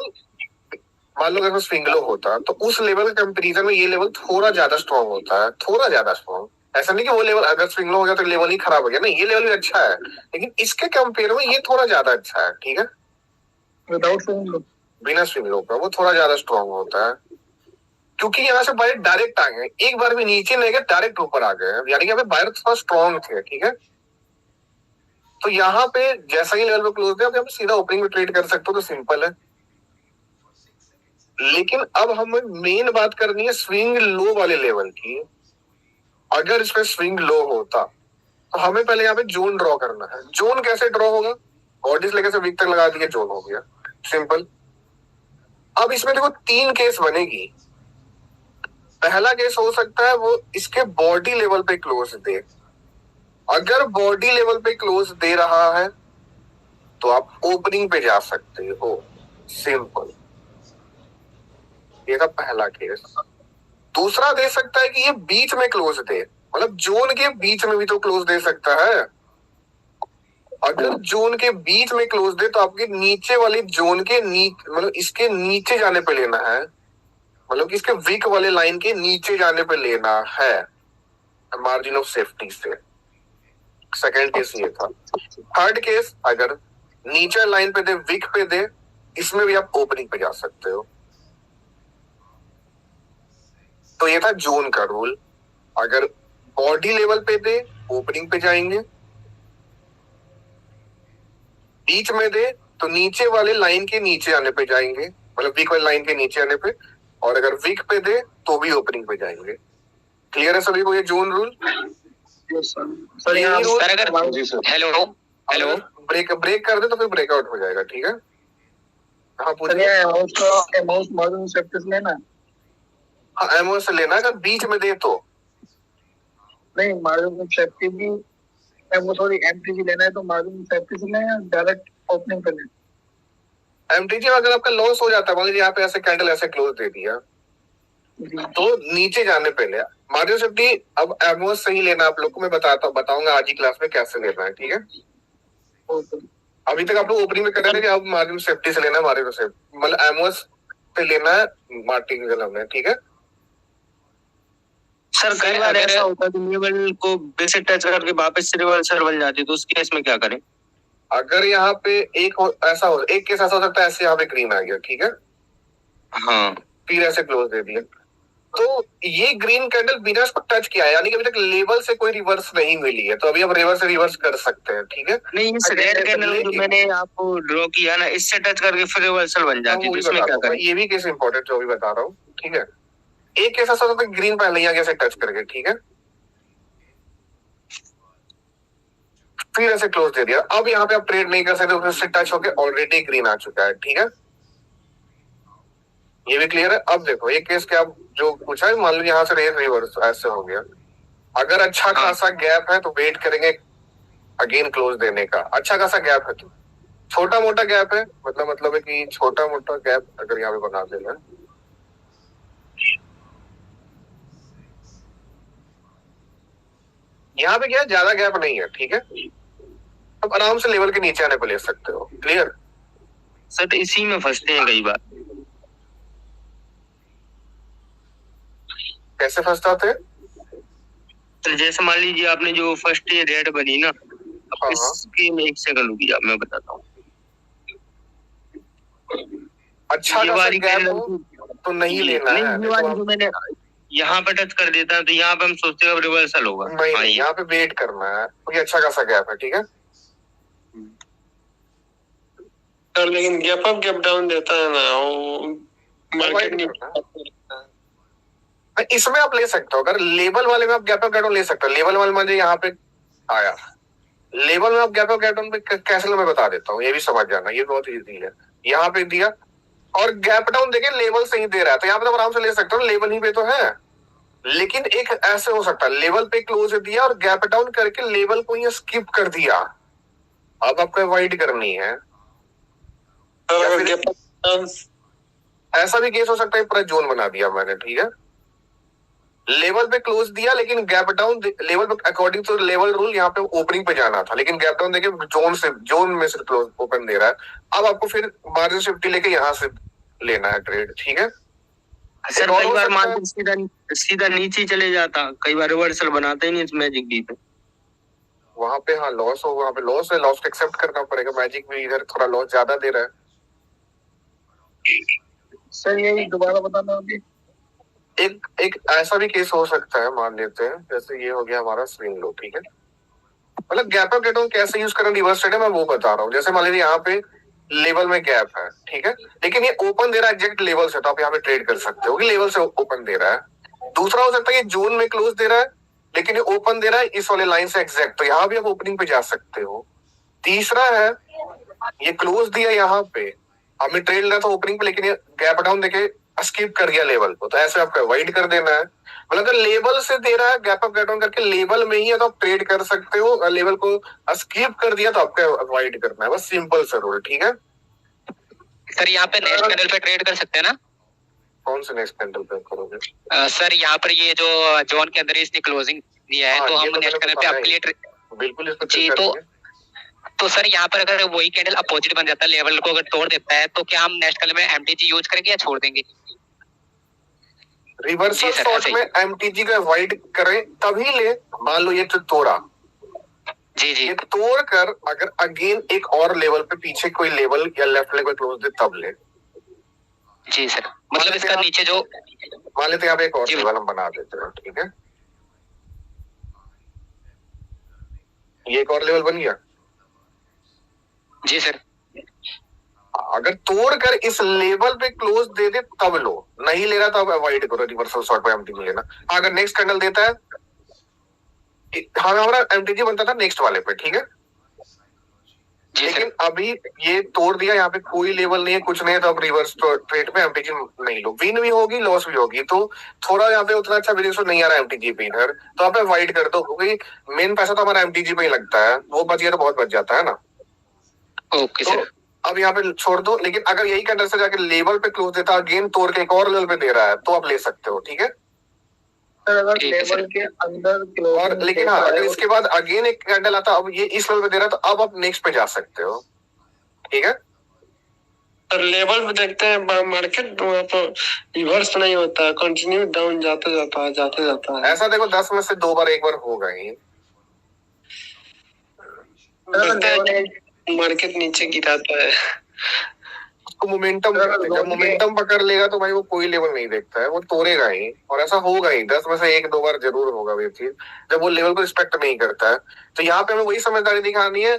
मान लो अगर स्विंग लो होता तो उस लेवल के कंपैरिजन में ये लेवल थोड़ा ज्यादा स्ट्रॉन्ग होता है, थोड़ा ज्यादा स्ट्रॉन्ग। ऐसा नहीं कि वो लेवल अगर स्विंग लो हो गया तो लेवल ही खराब हो गया, नहीं, ये लेवल भी अच्छा है, लेकिन इसके कंपेयर में ये थोड़ा ज्यादा अच्छा है। ठीक है, विदाउट स्विंग लो, बिना स्विंग लो का वो थोड़ा ज्यादा स्ट्रॉन्ग होता है, क्योंकि यहाँ से बायर डायरेक्ट आ गए, एक बार भी नीचे नहीं गए, डायरेक्ट ऊपर आ गए, यानी कि यहाँ पे बायर थोड़ा स्ट्रॉन्ग थे। ठीक है, तो यहाँ पे जैसा ही लेवल पे क्लोज है, आप यहाँ पे सीधा ओपनिंग में ट्रेड कर सकते हो, तो सिंपल है। लेकिन अब हमें मेन बात करनी है स्विंग लो वाले लेवल की। अगर इसमें स्विंग लो होता तो हमें पहले यहाँ पे जोन ड्रॉ करना है। जोन कैसे ड्रॉ होगा? बॉडी से लेकर से वीक तक लगा दिया, जोन हो गया, सिंपल। अब इसमें देखो 3 केस बनेगी। पहला केस हो सकता है वो इसके बॉडी लेवल पे क्लोज दे। अगर बॉडी लेवल पे क्लोज दे रहा है तो आप ओपनिंग पे जा सकते हो, सिंपल। ये था पहला केस। दूसरा दे सकता है कि ये बीच में क्लोज दे, मतलब जोन के बीच में भी तो क्लोज दे सकता है। अगर जोन के बीच में क्लोज दे तो आपके नीचे वाली जोन के नीचे, मतलब इसके नीचे जाने पे लेना है, मतलब कि इसके वीक वाले लाइन के नीचे जाने पे लेना है, मार्जिन ऑफ सेफ्टी से। सेकेंड केस ये था। थर्ड केस, अगर नीचे लाइन पे दे, वीक पे दे, इसमें भी आप ओपनिंग पे जा सकते हो। तो ये था जोन का रूल। अगर बॉडी लेवल पे दे, ओपनिंग पे जाएंगे। बीच में दे तो नीचे वाले लाइन के नीचे आने पे जाएंगे, मतलब वीक वाले लाइन के नीचे आने पे। और अगर वीक पे दे तो भी ओपनिंग पे जाएंगे। क्लियर है सभी को ये जोन रूल? सर यही रूल। सर अगर जी सर। हेलो ब्रेक कर दे तो फिर ब्रेकआउट हो जाएगा। ठीक है, हाँ पूछिए। मार्जिन सेफ्टी लेना है? हाँ, एमओ से लेना है। अगर बीच में दे तो नहीं, मार्जिन सेफ्टी भी वो सॉरी एमटीजी लेना है तो मार्जिन सेफ्टी से लेना है, डायरेक्ट ओपनिंग पे लेना? एमटीजी में अगर आपका लॉस हो जाता है, मान लीजिए यहाँ पे ऐसे कैंडल ऐसे क्लोज दे दिया, तो नीचे जाने पे ले मार्जिन सेफ्टी। अब एमओ से ही लेना आप लोग को, मैं बताऊंगा आज ही क्लास में कैसे लेना है। ठीक है, अभी तक आप लोग ओपनिंग में कर रहे थे कि अब मार्जिन सेफ्टी से लेना है, मार्जिन से मतलब एमओ पे लेना है मार्टिन में। ठीक है सर, कई बार ऐसा होता है कि लेवल को बेसिक टच करके वापस से रिवर्सल बन जाती है, तो उस केस में क्या करें? अगर यहाँ पे एक केस ऐसा हो सकता है, ऐसे यहाँ पे ग्रीन आ गया, ठीक है, हाँ, फिर ऐसे क्लोज दे दिया, तो ये ग्रीन कैंडल बिना इसको टच किया है, यानी कि अभी तक लेवल से कोई रिवर्स नहीं मिली है, तो अभी हम रिवर्स कर सकते हैं, ठीक है। नहीं, इस रेड कैंडल जो मैंने आपको ड्रॉ किया ना, इससे टच करके फिर रिवर्सल बन जाती है, तो इसमें क्या करें? ये भी केस इंपॉर्टेंट जो अभी बता रहा हूँ, ठीक है। एक केस ऐसा होता है ग्रीन पहले यहाँ कैसे टच करके, ठीक है, फिर ऐसे क्लोज दे दिया। अब यहाँ पे आप ट्रेड नहीं कर सकते, उससे टच होके ऑलरेडी ग्रीन आ चुका है, ठीक है। ये भी क्लियर है। अब देखो एक केस क्या जो पूछा है, मान लो यहाँ से रिवर्स ऐसे हो गया, अगर अच्छा खासा गैप है तो वेट करेंगे अगेन क्लोज देने का। अच्छा खासा गैप है तो छोटा मोटा गैप है, मतलब है कि छोटा मोटा गैप अगर यहाँ पे बना देना, यहाँ पे क्या ज्यादा गैप नहीं है, ठीक है, अब आराम से लेवल के नीचे आने को ले सकते हो। Clear sir? तो इसी में फंसते हैं कई बार। कैसे फंस जाते हैं? तो जैसे मान लीजिए आपने जो फर्स्ट ये रेड बनी ना, हाँ। इसकी मैं एक सेकंड रुकिए, मैं बताता हूँ। अच्छा ये खासा वाली गैप हो तो नहीं लेना है। ये वाली जो मैंने यहाँ पे टच कर देता है तो यहाँ पे हम सोचते हैं रिवर्सल होगा। नहीं, यहाँ पे वेट करना है क्योंकि अच्छा खासा गैप है, ठीक है। सर लेकिन गैप अप गैप डाउन देता है ना, वो मार्केट नहीं। इसमें आप ले सकते हो, अगर लेवल वाले में आप गैप अप गैप डाउन ले सकते हो। लेवल वाले मुझे यहाँ पे आया, लेवल में आप गैप अप गैप डाउन पे कैसे मैं बता देता हूँ, ये भी समझ जाना, ये बहुत इजी है। यहाँ पे दिया और गैप डाउन देके लेवल से ही दे रहा है, तो यहाँ पे तो आराम से ले सकते हो, लेवल ही पे तो है। लेकिन एक ऐसे हो सकता है, लेवल पे क्लोज दिया और गैप डाउन करके लेवल को ही स्किप कर दिया, अब आपको अवॉइड करनी है। ऐसा भी केस हो सकता है पूरा जोन बना दिया मैंने, ठीक है, लेवल पे क्लोज दिया लेकिन गैप डाउन लेवल पे अकॉर्डिंग टू लेवल रूल यहाँ पे ओपनिंग पे जाना था, लेकिन गैप डाउन देके जोन में से क्लोज ओपन दे रहा है। अब आपको फिर मार्जिन 50 लेके यहाँ से लेना है ट्रेड, ठीक है। सर कई बार मार्जिन सीधा नीचे चले जाता, कई बार रिवर्सल बनाते ही नहीं इस मैजिक बी पे। वहां पे हाँ लॉस हो, वहां पे लॉस है, लॉस को एक्सेप्ट करना पड़ेगा। मैजिक भी इधर थोड़ा लॉस ज्यादा दे रहा है। सर यही दोबारा बताना होगी। एक ऐसा भी केस हो सकता है, मान लेते हैं जैसे ये हो गया हमारा स्विंग लो, ठीक है, मतलब गैप अप गेट कैसे यूज करें रिवर्स ट्रेड है, मैं वो बता रहा हूँ। जैसे मान लीजिए यहाँ पे लेवल में गैप है, ठीक है, लेकिन ये ओपन दे रहा है एग्जैक्ट लेवल से, तो आप यहाँ पे ट्रेड कर सकते हो कि लेवल से ओपन दे रहा है। दूसरा हो सकता है ये जोन में क्लोज दे रहा है लेकिन ये ओपन दे रहा है इस वाले लाइन से एग्जैक्ट, तो यहाँ भी आप ओपनिंग पे जा सकते हो। तीसरा है ये क्लोज दिया यहाँ पे, हमें ट्रेड लेना था ओपनिंग पे लेकिन ये गैप डाउन देके स्किप कर गया लेवल को, तो ऐसे आपको अवॉइड कर देना है। मतलब अगर लेवल से दे रहा है गैप अप गैप डाउन करके लेवल में ही है तो आप ट्रेड कर सकते हो, और लेवल को स्किप कर दिया तो आपको अवॉइड करना है, बस सिंपल सा रूल, ठीक है। सर यहाँ पे नेक्स्ट कैंडल पे ट्रेड कर सकते हैं ना? कौन से नेक्स्ट कैंडल पे करोगे? सर यहाँ पर ये जो जोन के अंदर इसने क्लोजिंग दिया है, तो हम नेक्स्ट कैंडल पे आपके लिए बिल्कुल इस जी, तो सर यहाँ पर अगर वही कैंडल अपोजिट बन जाता है, लेवल को अगर तोड़ देता है, तो क्या हम नेक्स्ट कैंडल में एमटीजी यूज करेंगे या छोड़ देंगे? रिवर्सल शॉर्ट में एमटीजी को अवॉइड करें तभी ले। मान लो ये तो तोड़ा, जी जी, ये तोड़ कर अगर अगेन एक और लेवल पे पीछे कोई लेवल या लेफ्ट लेवल क्लोज दे तब ले। जी सर, मतलब इसका नीचे जो मान लेते हैं आप एक और लेवल हम बना देते हैं, ठीक है, ये एक और लेवल बन गया। जी सर, अगर तोड़ कर इस लेवल पे क्लोज दे दे तब लो, नहीं ले रहा तो अब अवॉइड करो रिवर्सल शॉर्ट पे एमटीजी लेना। अगर नेक्स्ट कैंडल देता है, हमारा एमटीजी बनता था नेक्स्ट वाले पे, ठीक है, लेकिन अभी ये तोड़ दिया, यहाँ पे कोई लेवल नहीं है, कुछ नहीं है, तो अब रिवर्स ट्रेड पे एमटीजी नहीं लो। विन भी होगी लॉस भी होगी, तो थोड़ा यहाँ पे उतना अच्छा बेनिफिट नहीं आ रहा है एमटीजी पे इधर, तो आप अवॉइड कर दो क्योंकि मेन पैसा तो हमारा एमटीजी पे ही लगता है, वो बच गया तो बहुत बच जाता है ना। ओके सर, अब यहाँ पे छोड़ दो, लेकिन अगर यही कैंडल से जाके लेवल पे क्लोज देता है, गेम तोड़ के एक और लेवल पे दे रहा है, तो आप ले सकते हो, ठीक है। सर अगर लेवल के अंदर क्लोज और लेकिन हाँ अगर इसके बाद अगेन एक कैंडल आता, अब ये इस लेवल पे दे रहा है, तो अब आप नेक्स्ट पे जा सकते हो, ठीक है। सर लेवल पे देखते हैं मार्केट वहाँ पर रिवर्स नहीं होता, कंटिन्यू डाउन जाते जाता है। ऐसा देखो 10 में से 2 बार एक बार होगा ही। मार्केट नीचे गिराता है। तो मोमेंटम कहते हैं। जब मोमेंटम पकड़ लेगा तो भाई वो कोई लेवल नहीं देखता है, वो तोड़ेगा ही, और ऐसा होगा ही, 10 में से 1-2 बार जरूर होगा ये चीज, जब वो लेवल को रिस्पेक्ट नहीं करता है। तो यहाँ पे हमें वही समझदारी दिखानी है,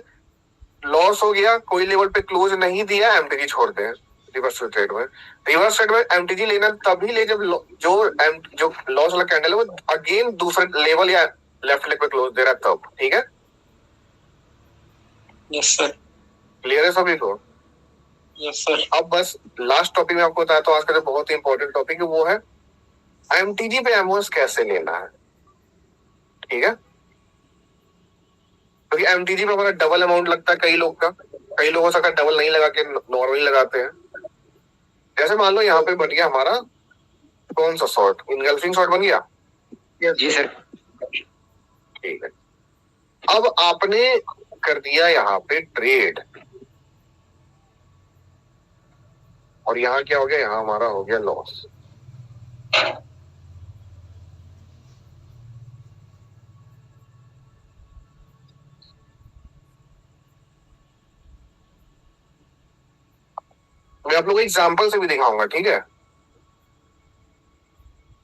लॉस हो गया, कोई लेवल पे क्लोज नहीं दिया, एमटीजी छोड़ दें। रिवर्स ट्रेड में एमटीजी लेना तभी ले जब जो लॉस वाला कैंडल है वो अगेन दूसरे लेवल या लेफ्ट लेग पे क्लोज दे रहा है तब, ठीक है। Yes sir. क्लियर है सभी को? Yes sir. अब बस लास्ट टॉपिक में आपको बताया, तो आज का जो बहुत ही इंपॉर्टेंट टॉपिक है वो है एमटीजी पे एमओएस कैसे लेना है, ठीक है। क्योंकि एमटीजी पे हमारा डबल अमाउंट लगता है कई लोग का, कई लोगों से डबल नहीं लगा के नॉर्मली लगाते हैं। जैसे मान लो यहाँ पे बन गया हमारा कौन सा शॉर्ट, इनगल्फिंग शॉर्ट बन गया। जी सर। ठीक है, अब आपने कर दिया यहाँ पे ट्रेड, और यहाँ क्या हो गया, यहाँ हमारा हो गया लॉस। मैं आप लोगों को एग्जाम्पल से भी दिखाऊंगा, ठीक है।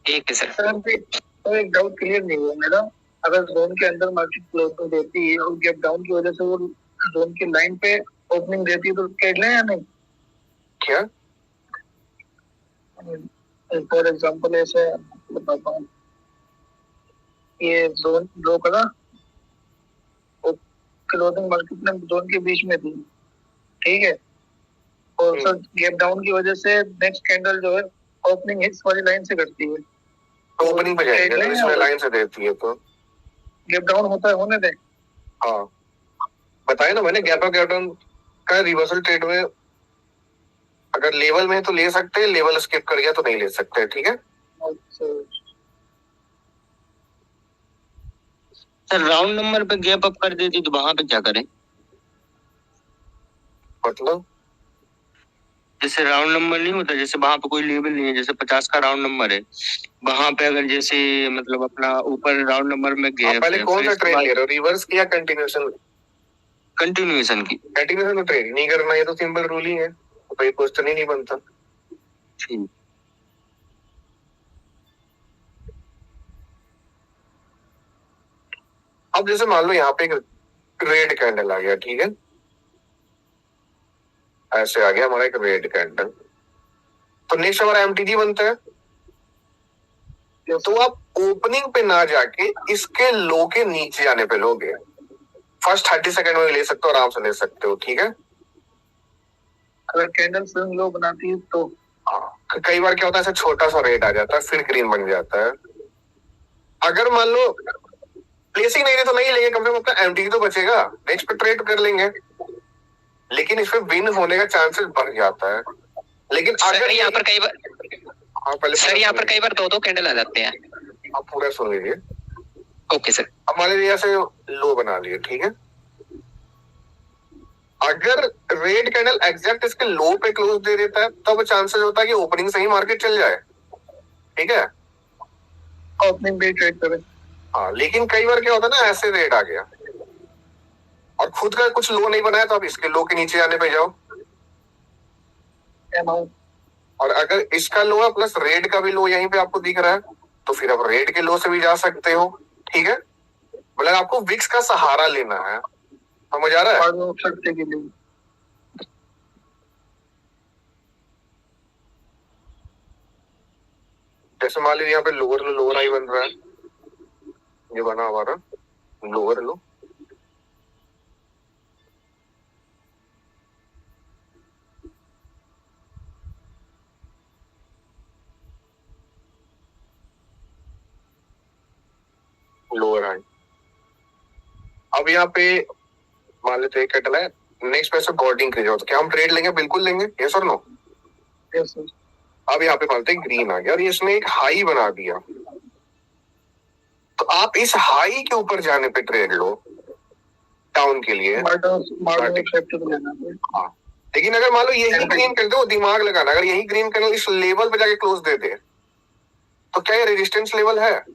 ठीक है सर। तो एक डाउट क्लियर नहीं हुआ मेरा, अगर जोन के अंदर मार्केट क्लोज देती है और गैप डाउन की वजह से वो जोन की लाइन पे ओपनिंग देती है तो ट्रेड लें या नहीं? क्या फॉर एग्जांपल ऐसे बताता हूँ, ये जोन जो करा क्लोजिंग मार्केट में जोन के बीच में थी, ठीक है, और सर गैप डाउन की वजह से नेक्स्ट कैंडल जो है ओपनिंग इस वाली लाइन से करती है, तो ओपनिंग पे जाएगी, इसमें लाइन से देती है तो गैप डाउन होता है, होने दें। हाँ बताया ना मैंने, गैप डाउन का रिवर्सल ट्रेड में अगर लेवल में तो ले सकते हैं, लेवल स्किप कर गया तो नहीं ले सकते, ठीक है। सर राउंड नंबर पे गैप अप कर देती तो वहां पे क्या करें? मतलब जैसे राउंड नंबर नहीं होता, जैसे वहां पे कोई लेवल नहीं है, जैसे 50 का राउंड नंबर है, वहां पे अगर जैसे मतलब अपना ऊपर राउंड नंबर में आप गैप पहले कौन सा ट्रेड ले रहे हो, रिवर्स की या कंटिन्यूएशन? कंटिन्यूएशन की। कंटिन्यूएशन में ट्रेड नहीं करना, ये तो सिंपल रूल ही है, तो कोई क्वेश्चन ही नहीं बनता। ठीक। अब जैसे मान लो यहाँ पे एक रेड कैंडल आ गया, ठीक है, ऐसे आ गया हमारा एक रेड कैंडल, तो नेक्स्ट हमारा एमटीजी बनता है। तो आप ओपनिंग पे ना जाके इसके लो के नीचे जाने पे लोगे, फर्स्ट 30 सेकंड में ले सकते हो, आराम से ले सकते हो, ठीक है। अगर कैंडल स्विंग लो बनाती है तो हाँ, कई बार क्या होता है, ऐसा छोटा सा रेड आ जाता है, फिर ग्रीन बन जाता है। अगर मान लो प्लेसिंग नहीं है तो नहीं लेंगे, कम से कम अपना एमटीजी तो बचेगा, नेक्स्ट पे ट्रेड कर लेंगे, लेकिन इसमें विन होने का चांसेस बढ़ जाता है। लेकिन अगर यहाँ पर कई बार, हाँ पहले सर यहाँ पर कई बार 2-2 कैंडल आ जाते हैं। आप पूरा सुन लीजिए। Okay sir. हमारे लिए ऐसे लो बना लिए, ठीक है। अगर रेड कैंडल एग्जैक्ट इसके लो पे क्लोज दे देता है तब चांसेस होता है कि ओपनिंग से ही मार्केट चल जाए, ठीक है, ओपनिंग पे ट्रेड करें। हाँ, लेकिन कई बार क्या होता है ना, ऐसे रेड आ गया और खुद का कुछ लो नहीं बनाया तो आप इसके लो के नीचे जाने पे जाओ, अमाउंट, और अगर इसका लो है प्लस रेड का भी लो यहीं पे आपको दिख रहा है तो फिर आप रेड के लो से भी जा सकते हो, ठीक है। मतलब आपको विक्स का सहारा लेना है, समझ आ रहा है? सकते के लिए जैसे मान लीजिए यहाँ पे लोअर हाई बन रहा है, ये बना हमारा लोअर लो, लोअर हाई। अब यहाँ पे मान लेते हैं कैंडल है, नेक्स्ट पे गॉड इंक्रीज हो तो क्या हम ट्रेड लेंगे? बिल्कुल लेंगे, यस और नो? Yes sir. अब यहाँ पे मानते हैं ग्रीन आ गया और इसने एक हाई बना दिया, तो आप इस हाई के ऊपर जाने पे ट्रेड लो डाउन के लिए। हाँ, लेकिन अगर मान लो यही ग्रीन कर दो, दिमाग लगाना, अगर यही ग्रीन कैंडल इस लेवल पे जाके क्लोज दे दे तो क्या ये रेजिस्टेंस लेवल है?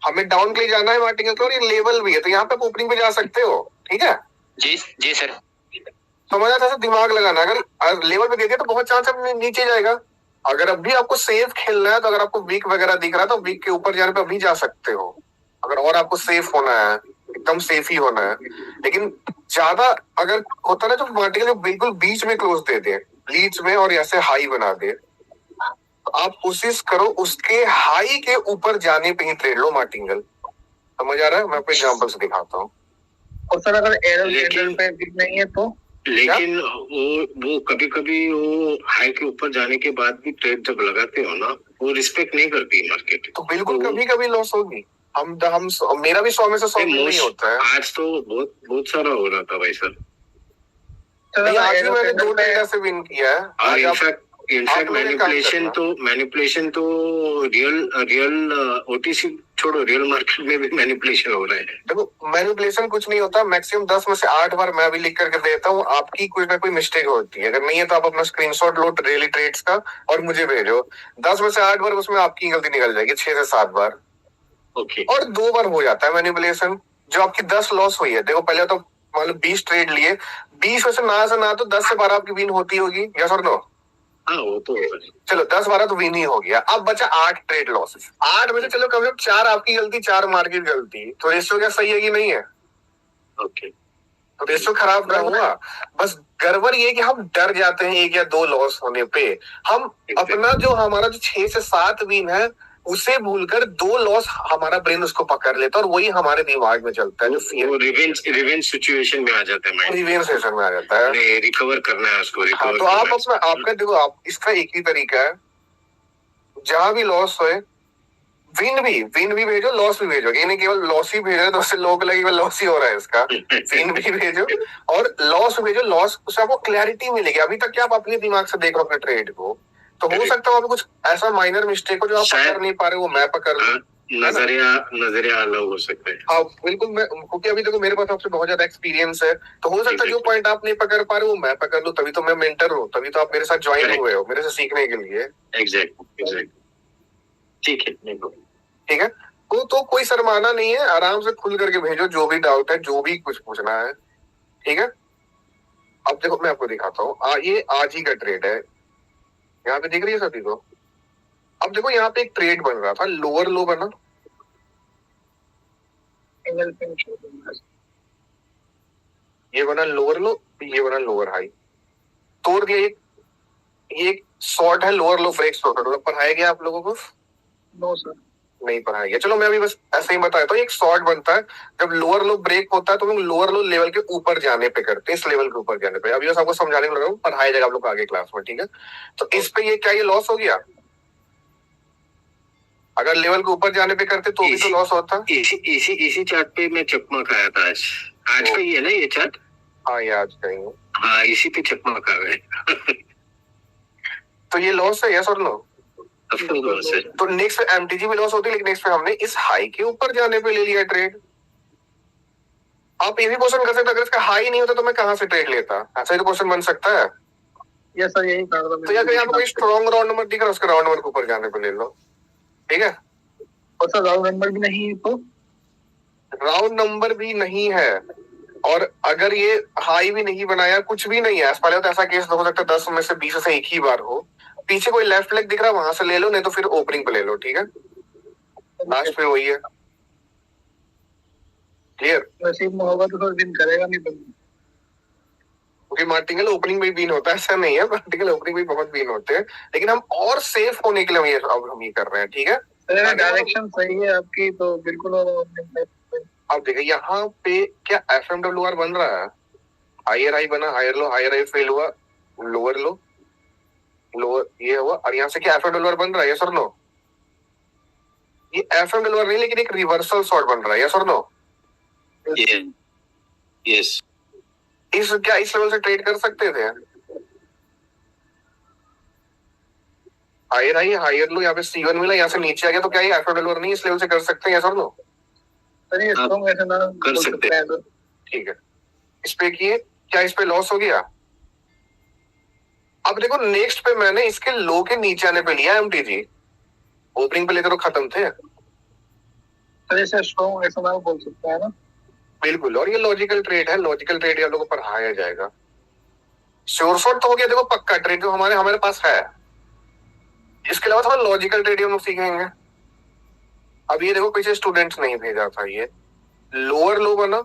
हमें डाउन के लिए जाना है मार्टिकल, और ये लेवल भी है, तो यहाँ पे ओपनिंग पे जा सकते हो, ठीक है। जी जी सर। समझ आता है, दिमाग लगाना। अगर लेवल पे दे दिया तो बहुत चांस है नीचे जाएगा। अगर अभी आपको सेफ खेलना है तो अगर आपको वीक वगैरह दिख रहा है तो वीक के ऊपर जाने पे अभी जा सकते हो, अगर और आपको सेफ होना है, एकदम सेफ ही होना है। लेकिन ज्यादा अगर होता है ना, जो मार्टिकल जो बिल्कुल बीच में क्लोज दे दे, बीच में और ऐसे हाई बना दे, तो आप कोशिश करो उसके हाई के ऊपर जाने पे ही ट्रेड लो मार्टिंगल। समझ आ रहा है? मैं आपको एग्जांपल से दिखाता हूँ। और सर अगर एरर लेकिन- कैंडल पे वीक नहीं है तो लेकिन वो कभी कभी वो हाई के ऊपर जाने के बाद भी ट्रेड जब लगाते हो ना, वो रिस्पेक्ट नहीं करती मार्केट। तो बिल्कुल कभी कभी लॉस होगी। हम मेरा भी 100 में से 100 नहीं होता है। आज तो बहुत सारा हो रहा था भाई सर। सर नहीं, अगर आज भी एरर मैंने कैंडल 2 पे ट्रेड ऐसे विन किया है। और आज आप इनफैक्ट लोग एक काम मैनिपुलेशन तो रियल ओटीसी छोड़ो, रियल मार्केट में भी मैनिपुलेशन हो रहा है। देखो, मैनिपुलेशन कुछ नहीं होता। मैक्सिमम 10 में से 8 बार मैं भी लिख करके देता हूँ, आपकी कोई ना कोई मिस्टेक होती है। अगर नहीं है तो आप अपना स्क्रीनशॉट लो डेली ट्रेड्स का और मुझे भेजो। 10 में से 8 बार उसमें आपकी गलती निकल जाएगी, 6 से 7 बार। ओके। और 2 बार हो जाता है मैनिपुलेशन। जो आपकी 10 लॉस हुई है, देखो पहले तो मान लो 20 ट्रेड लिए, 20 में से ना तो 10 से 12 आपकी विन होती होगी, यस और नो? हाँ, वो तो होगा। चलो 10-12 तो विन ही हो गया। अब बचा 8 ट्रेड लॉसेस। 8 में से चलो कम से कम 4 आपकी गलती, 4 मार्केट गलती, तो रेशियो क्या सही है कि नहीं है? ओके। तो रेशियो खराब ना हुआ। बस गड़बड़ ये कि हम डर जाते हैं 1 या 2 लॉस होने पे। हम अपना जो हमारा जो 6 से 7 विन है उसे भूलकर 2 लॉस हमारा ब्रेन उसको पकड़ लेता है और वही हमारे दिमाग में चलता है, जो फियर वो रिवेंज सिचुएशन में आ जाता है माइंड। रिवेंस सेशन में आ जाता है। रिकवर करना है उसको, हाँ, रिकवर तो आप अपना आपका देखो, आप इसका एक ही तरीका है, जहां भी लॉस होए विन भी भेजो, लॉस भी भेजो। ये नहीं केवल लॉस ही भेज रहे तो उससे लोगों को लगेगा लॉस ही हो रहा है इसका। विन भी भेजो और लॉस भी भेजो। लॉस उससे आपको क्लैरिटी मिलेगी। अभी तक क्या आप अपने दिमाग से देख रहे हो अपने ट्रेड को, तो हो सकता है कुछ ऐसा माइनर मिस्टेक हो जो आप पकड़ नहीं पा रहे, वो मैं पकड़ लूं। नजरिया अलग हो सकता है। हाँ बिल्कुल, मैं क्योंकि अभी देखो मेरे पास आपसे बहुत ज्यादा एक्सपीरियंस है, तो हो सकता है जो पॉइंट आप नहीं पकड़ पा रहे वो मैं पकड़ लूं। तभी तो मैं मेंटर हूँ, तभी तो आप मेरे साथ ज्वाइन हुए हो, मेरे से सीखने के लिए। एग्जैक्ट। ठीक है, ठीक है, तो कोई शर्माना नहीं है, आराम से खुल करके भेजो जो भी डाउट है, जो भी कुछ पूछना है। ठीक है, अब देखो मैं आपको दिखाता हूँ। ये आज ही का ट्रेड है, यहाँ पे दिख रही है सभी को। अब देखो यहाँ पे एक ट्रेड बन रहा था, लोअर लो बना, सिंगल पिन शो होगा। ये बना लोअर लो, ये बना लोअर हाई, तोड़ दिया। ये एक शॉर्ट है, लोअर लो ब्रेक शॉर्ट। पढ़ाया गया आप लोगों को? नो सर, नहीं पढ़ाया गया। चलो मैं अभी बस ऐसे ही बताया। तो एक शॉर्ट बनता है जब लोअर लो ब्रेक होता है, तो हम लोअर लो लेवल के ऊपर जाने पे करते हैं, इस लेवल के ऊपर जाने पे। अभी बस आपको समझाने में लगा हूँ, पढ़ाया जाएगा आप लोग आगे क्लास में। ठीक है, तो इस पे ये क्या ये लॉस हो गया? अगर लेवल के ऊपर जाने पे करते तो भी तो लॉस होता। इसी चार्ट पे मैं चकमा खाया था आज का ही है ना ये चार्ट? हाँ, ये आज कहीं। हाँ, इसी पे चकमा खा गए। तो ये लॉस है, यस और नो? लॉस है। तो नेक्स्ट पे एमटीजी में लॉस होती है, लेकिन नेक्स्ट पे हमने इस हाई के ऊपर जाने पे ले लिया ट्रेड। आप ये भी क्वेश्चन कर सकते अगर इसका हाई नहीं होता तो मैं कहां से ट्रेड लेता? ऐसा ही तो क्वेश्चन बन सकता है। यस सर, यही कहा था। तो यहाँ पे कोई स्ट्रॉन्ग राउंड नंबर दिख रहा है, उसका राउंड नंबर के ऊपर जाने पे ले लो। ठीक है, और सर राउंड नंबर भी नहीं है तो राउंड नंबर भी नहीं है, और अगर ये हाई भी नहीं बनाया, कुछ भी नहीं है, पहले तो ऐसा केस हो सकता है 10 में से 20 से एक ही बार हो। पीछे कोई लेफ्ट लेग दिख रहा है, वहां से ले लो, नहीं तो फिर ओपनिंग पे ले लो। ठीक है, लास्ट पे वही है। क्लियर? नसीब में होगा तो सर विन करेगा, नहीं तो क्योंकि मार्टिंगल ओपनिंग में विन होता है, ऐसा नहीं है। मार्टिंगल ओपनिंग में बहुत विन होते हैं, लेकिन हम और सेफ होने के लिए हम ये कर रहे हैं। ठीक है, सर डायरेक्शन सही है आपकी, तो बिल्कुल। अब देखिए यहाँ पे क्या FMWR बन रहा है? हायर हाई बना, higher low, higher high fail हुआ, लोअर लो, लोअर ये हुआ, और यहाँ से क्या FMWR बन रहा है, यस और नो? ये FMWR नहीं, लेकिन एक रिवर्सल शॉर्ट बन रहा है, यस और नो? यस। इस लेवल से ट्रेड कर सकते थे? हायर हाई, हायर लो, यहाँ पे C1 मिला, यहाँ से नीचे आ गया, तो क्या ये FMWR नहीं, इस लेवल से कर सकते हैं, यस और नो? सर ये स्ट्रॉन्ग ऐसे ना कर सकते हैं तो। ठीक है, इस पे किए, क्या इस पे लॉस हो गया? अब देखो नेक्स्ट पे मैंने इसके लो के नीचे आने पे लिया MTG, ओपनिंग पे लेकर तो खत्म थे। सर ऐसे स्ट्रॉन्ग ऐसा ना बोल सकते हैं ना। बिल्कुल, और ये लॉजिकल ट्रेड है, लॉजिकल ट्रेड आप लोगों को पढ़ाया जाएगा। श्योर शॉट तो हो गया, देखो पक्का ट्रेड जो हमारे पास है। इसके अलावा थोड़ा लॉजिकल ट्रेड हम लोग सीखेंगे। अब ये देखो किसी स्टूडेंट्स नहीं भेजा था, ये लोअर लो बना,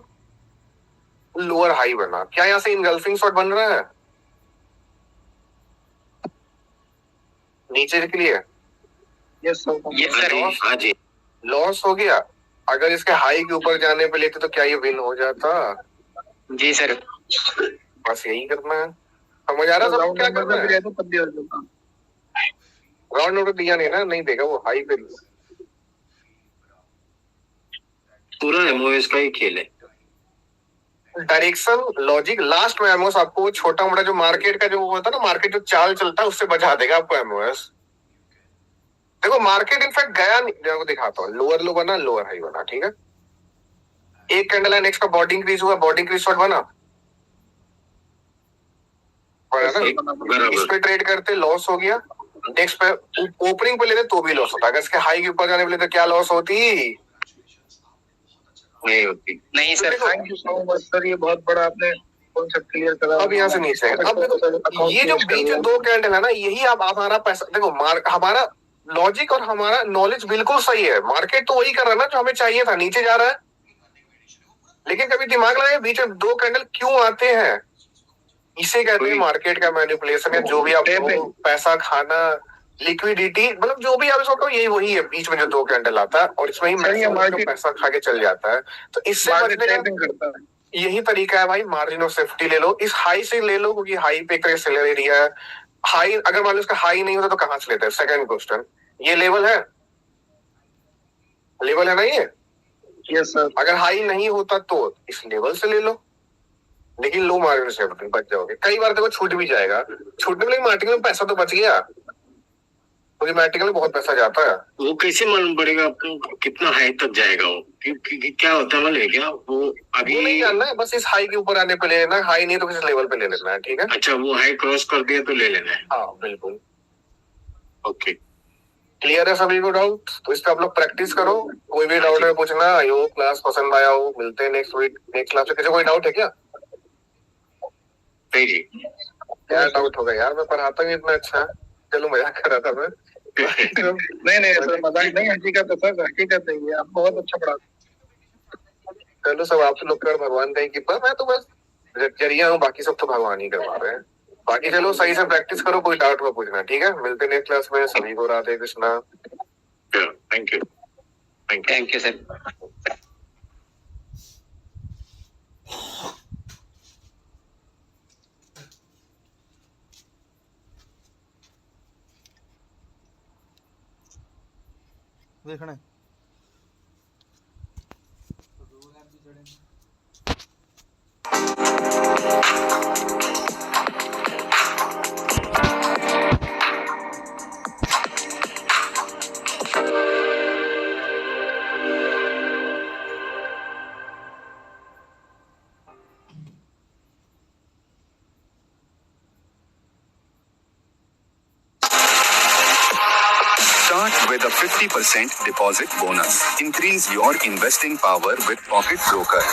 लोअर हाई बना, क्या यहाँ से इनगल्फिंग शॉट बन रहा है? नीचे के लिए यस सर। हाँ जी। लॉस हो गया। अगर इसके हाई के ऊपर जाने पे लेते तो क्या ये विन हो जाता? जी सर। बस यही करना है, समझ आ रहा सब क्या करना है? राउंड नंबर दिया नहीं ना, नहीं देगा वो हाई पे। पूरा एमओएस का ही खेल है। डायरेक्शन लॉजिक लास्ट में एमओएस आपको छोटा मोटा जो मार्केट का जो होता है ना, मार्केट जो चाल चलता है उससे बचा देगा आपको एमओएस। देखो मार्केट इनफैक्ट गया नहीं, देखो दिखाता हूँ, लोअर लो बना, लोअर हाई बना, ठीक है। एक कैंडल है, नेक्स्ट का बॉडी इंक्रीज हुआ, बॉडी इंक्रीज शॉट बना, इस पे ट्रेड करते लॉस हो गया। नेक्स्ट पे ओपनिंग पे लेते तो भी लॉस होता, अगर इसके हाई के ऊपर जाने पे लेते क्या लॉस होती? नहीं होती। नहीं sir. Thank you so much sir, ये बहुत बड़ा आपने कॉन्सेप्ट क्लियर करा। अब यहाँ से नीचे अब देखो ये जो बीच में दो कैंडल है ना, यही अब हमारा पैसा देखो, हमारा लॉजिक और हमारा नॉलेज बिल्कुल सही है। मार्केट तो वही कर रहा है ना जो हमें चाहिए था, नीचे जा रहा है। लेकिन कभी दिमाग लगाए बीच में दो कैंडल क्यों आते हैं? इसे कहते हैं मार्केट का मैनिपुलेशन, है जो भी आप पैसा खाना, लिक्विडिटी, मतलब जो भी आप सोचो यही वही है। बीच में जो दो कैंडल आता है और इसमें ही पैसा खा के चल जाता है। तो इससे बचने का यही तरीका है भाई, मार्जिन ऑफ सेफ्टी ले लो, इस हाई से ले लो, क्योंकि हाई पे एक सेलर एरिया है। हाई अगर मान लो इसका हाई नहीं होता तो कहां से लेते हैं? सेकंड क्वेश्चन, ये लेवल है, लेवल है ना ये? Yes sir. अगर हाई नहीं होता तो इस लेवल से ले लो, लेकिन लो मार्जिन से बच जाओगे। कई बार देखो छूट भी जाएगा, छूटने में मार्केट में पैसा तो बच गया, मुझे मैटिकल में बहुत पैसा जाता है। वो कैसे मालूम पड़ेगा आपको कितना हाई तक जाएगा वो? क्या होता है मालूम है क्या? वो अभी वो नहीं जानना है, बस इस हाई के ऊपर आने पे ले लेना, हाई नहीं तो किसी लेवल पे ले लेना है, ठीक है। अच्छा, वो हाई क्रॉस कर दिया तो ले लेना है। हाँ बिल्कुल, ओके। क्लियर है सभी को डाउट? तो इस पे आप लोग प्रैक्टिस करो, कोई भी डाउट है पूछना। आई होप क्लास पसंद आया हो, मिलते हैं नेक्स्ट वीक नेक्स्ट क्लास में। किसी कोई डाउट है क्या? नहीं जी। क्या डाउट होगा यार, मैं पढ़ाता हूँ इतना अच्छा। चलो मजाक कर रहा था मैं। नहीं सर, मजाक नहीं, हकीकत है सर, हकीकत है ये, आप बहुत अच्छा पढ़ाते। चलो सब आप लोग कर, भगवान का ही कृपा, मैं तो बस जरिया हूँ, बाकी सब तो भगवान ही करवा रहे हैं। बाकी चलो सही से प्रैक्टिस करो, कोई डाउट हो पूछना, ठीक है। मिलते हैं नेक्स्ट क्लास में, सभी को Radhe Krishna. Thank you. Thank you sir. देखना है। Start with a 50% deposit bonus. Increase your investing power with Pocket Broker.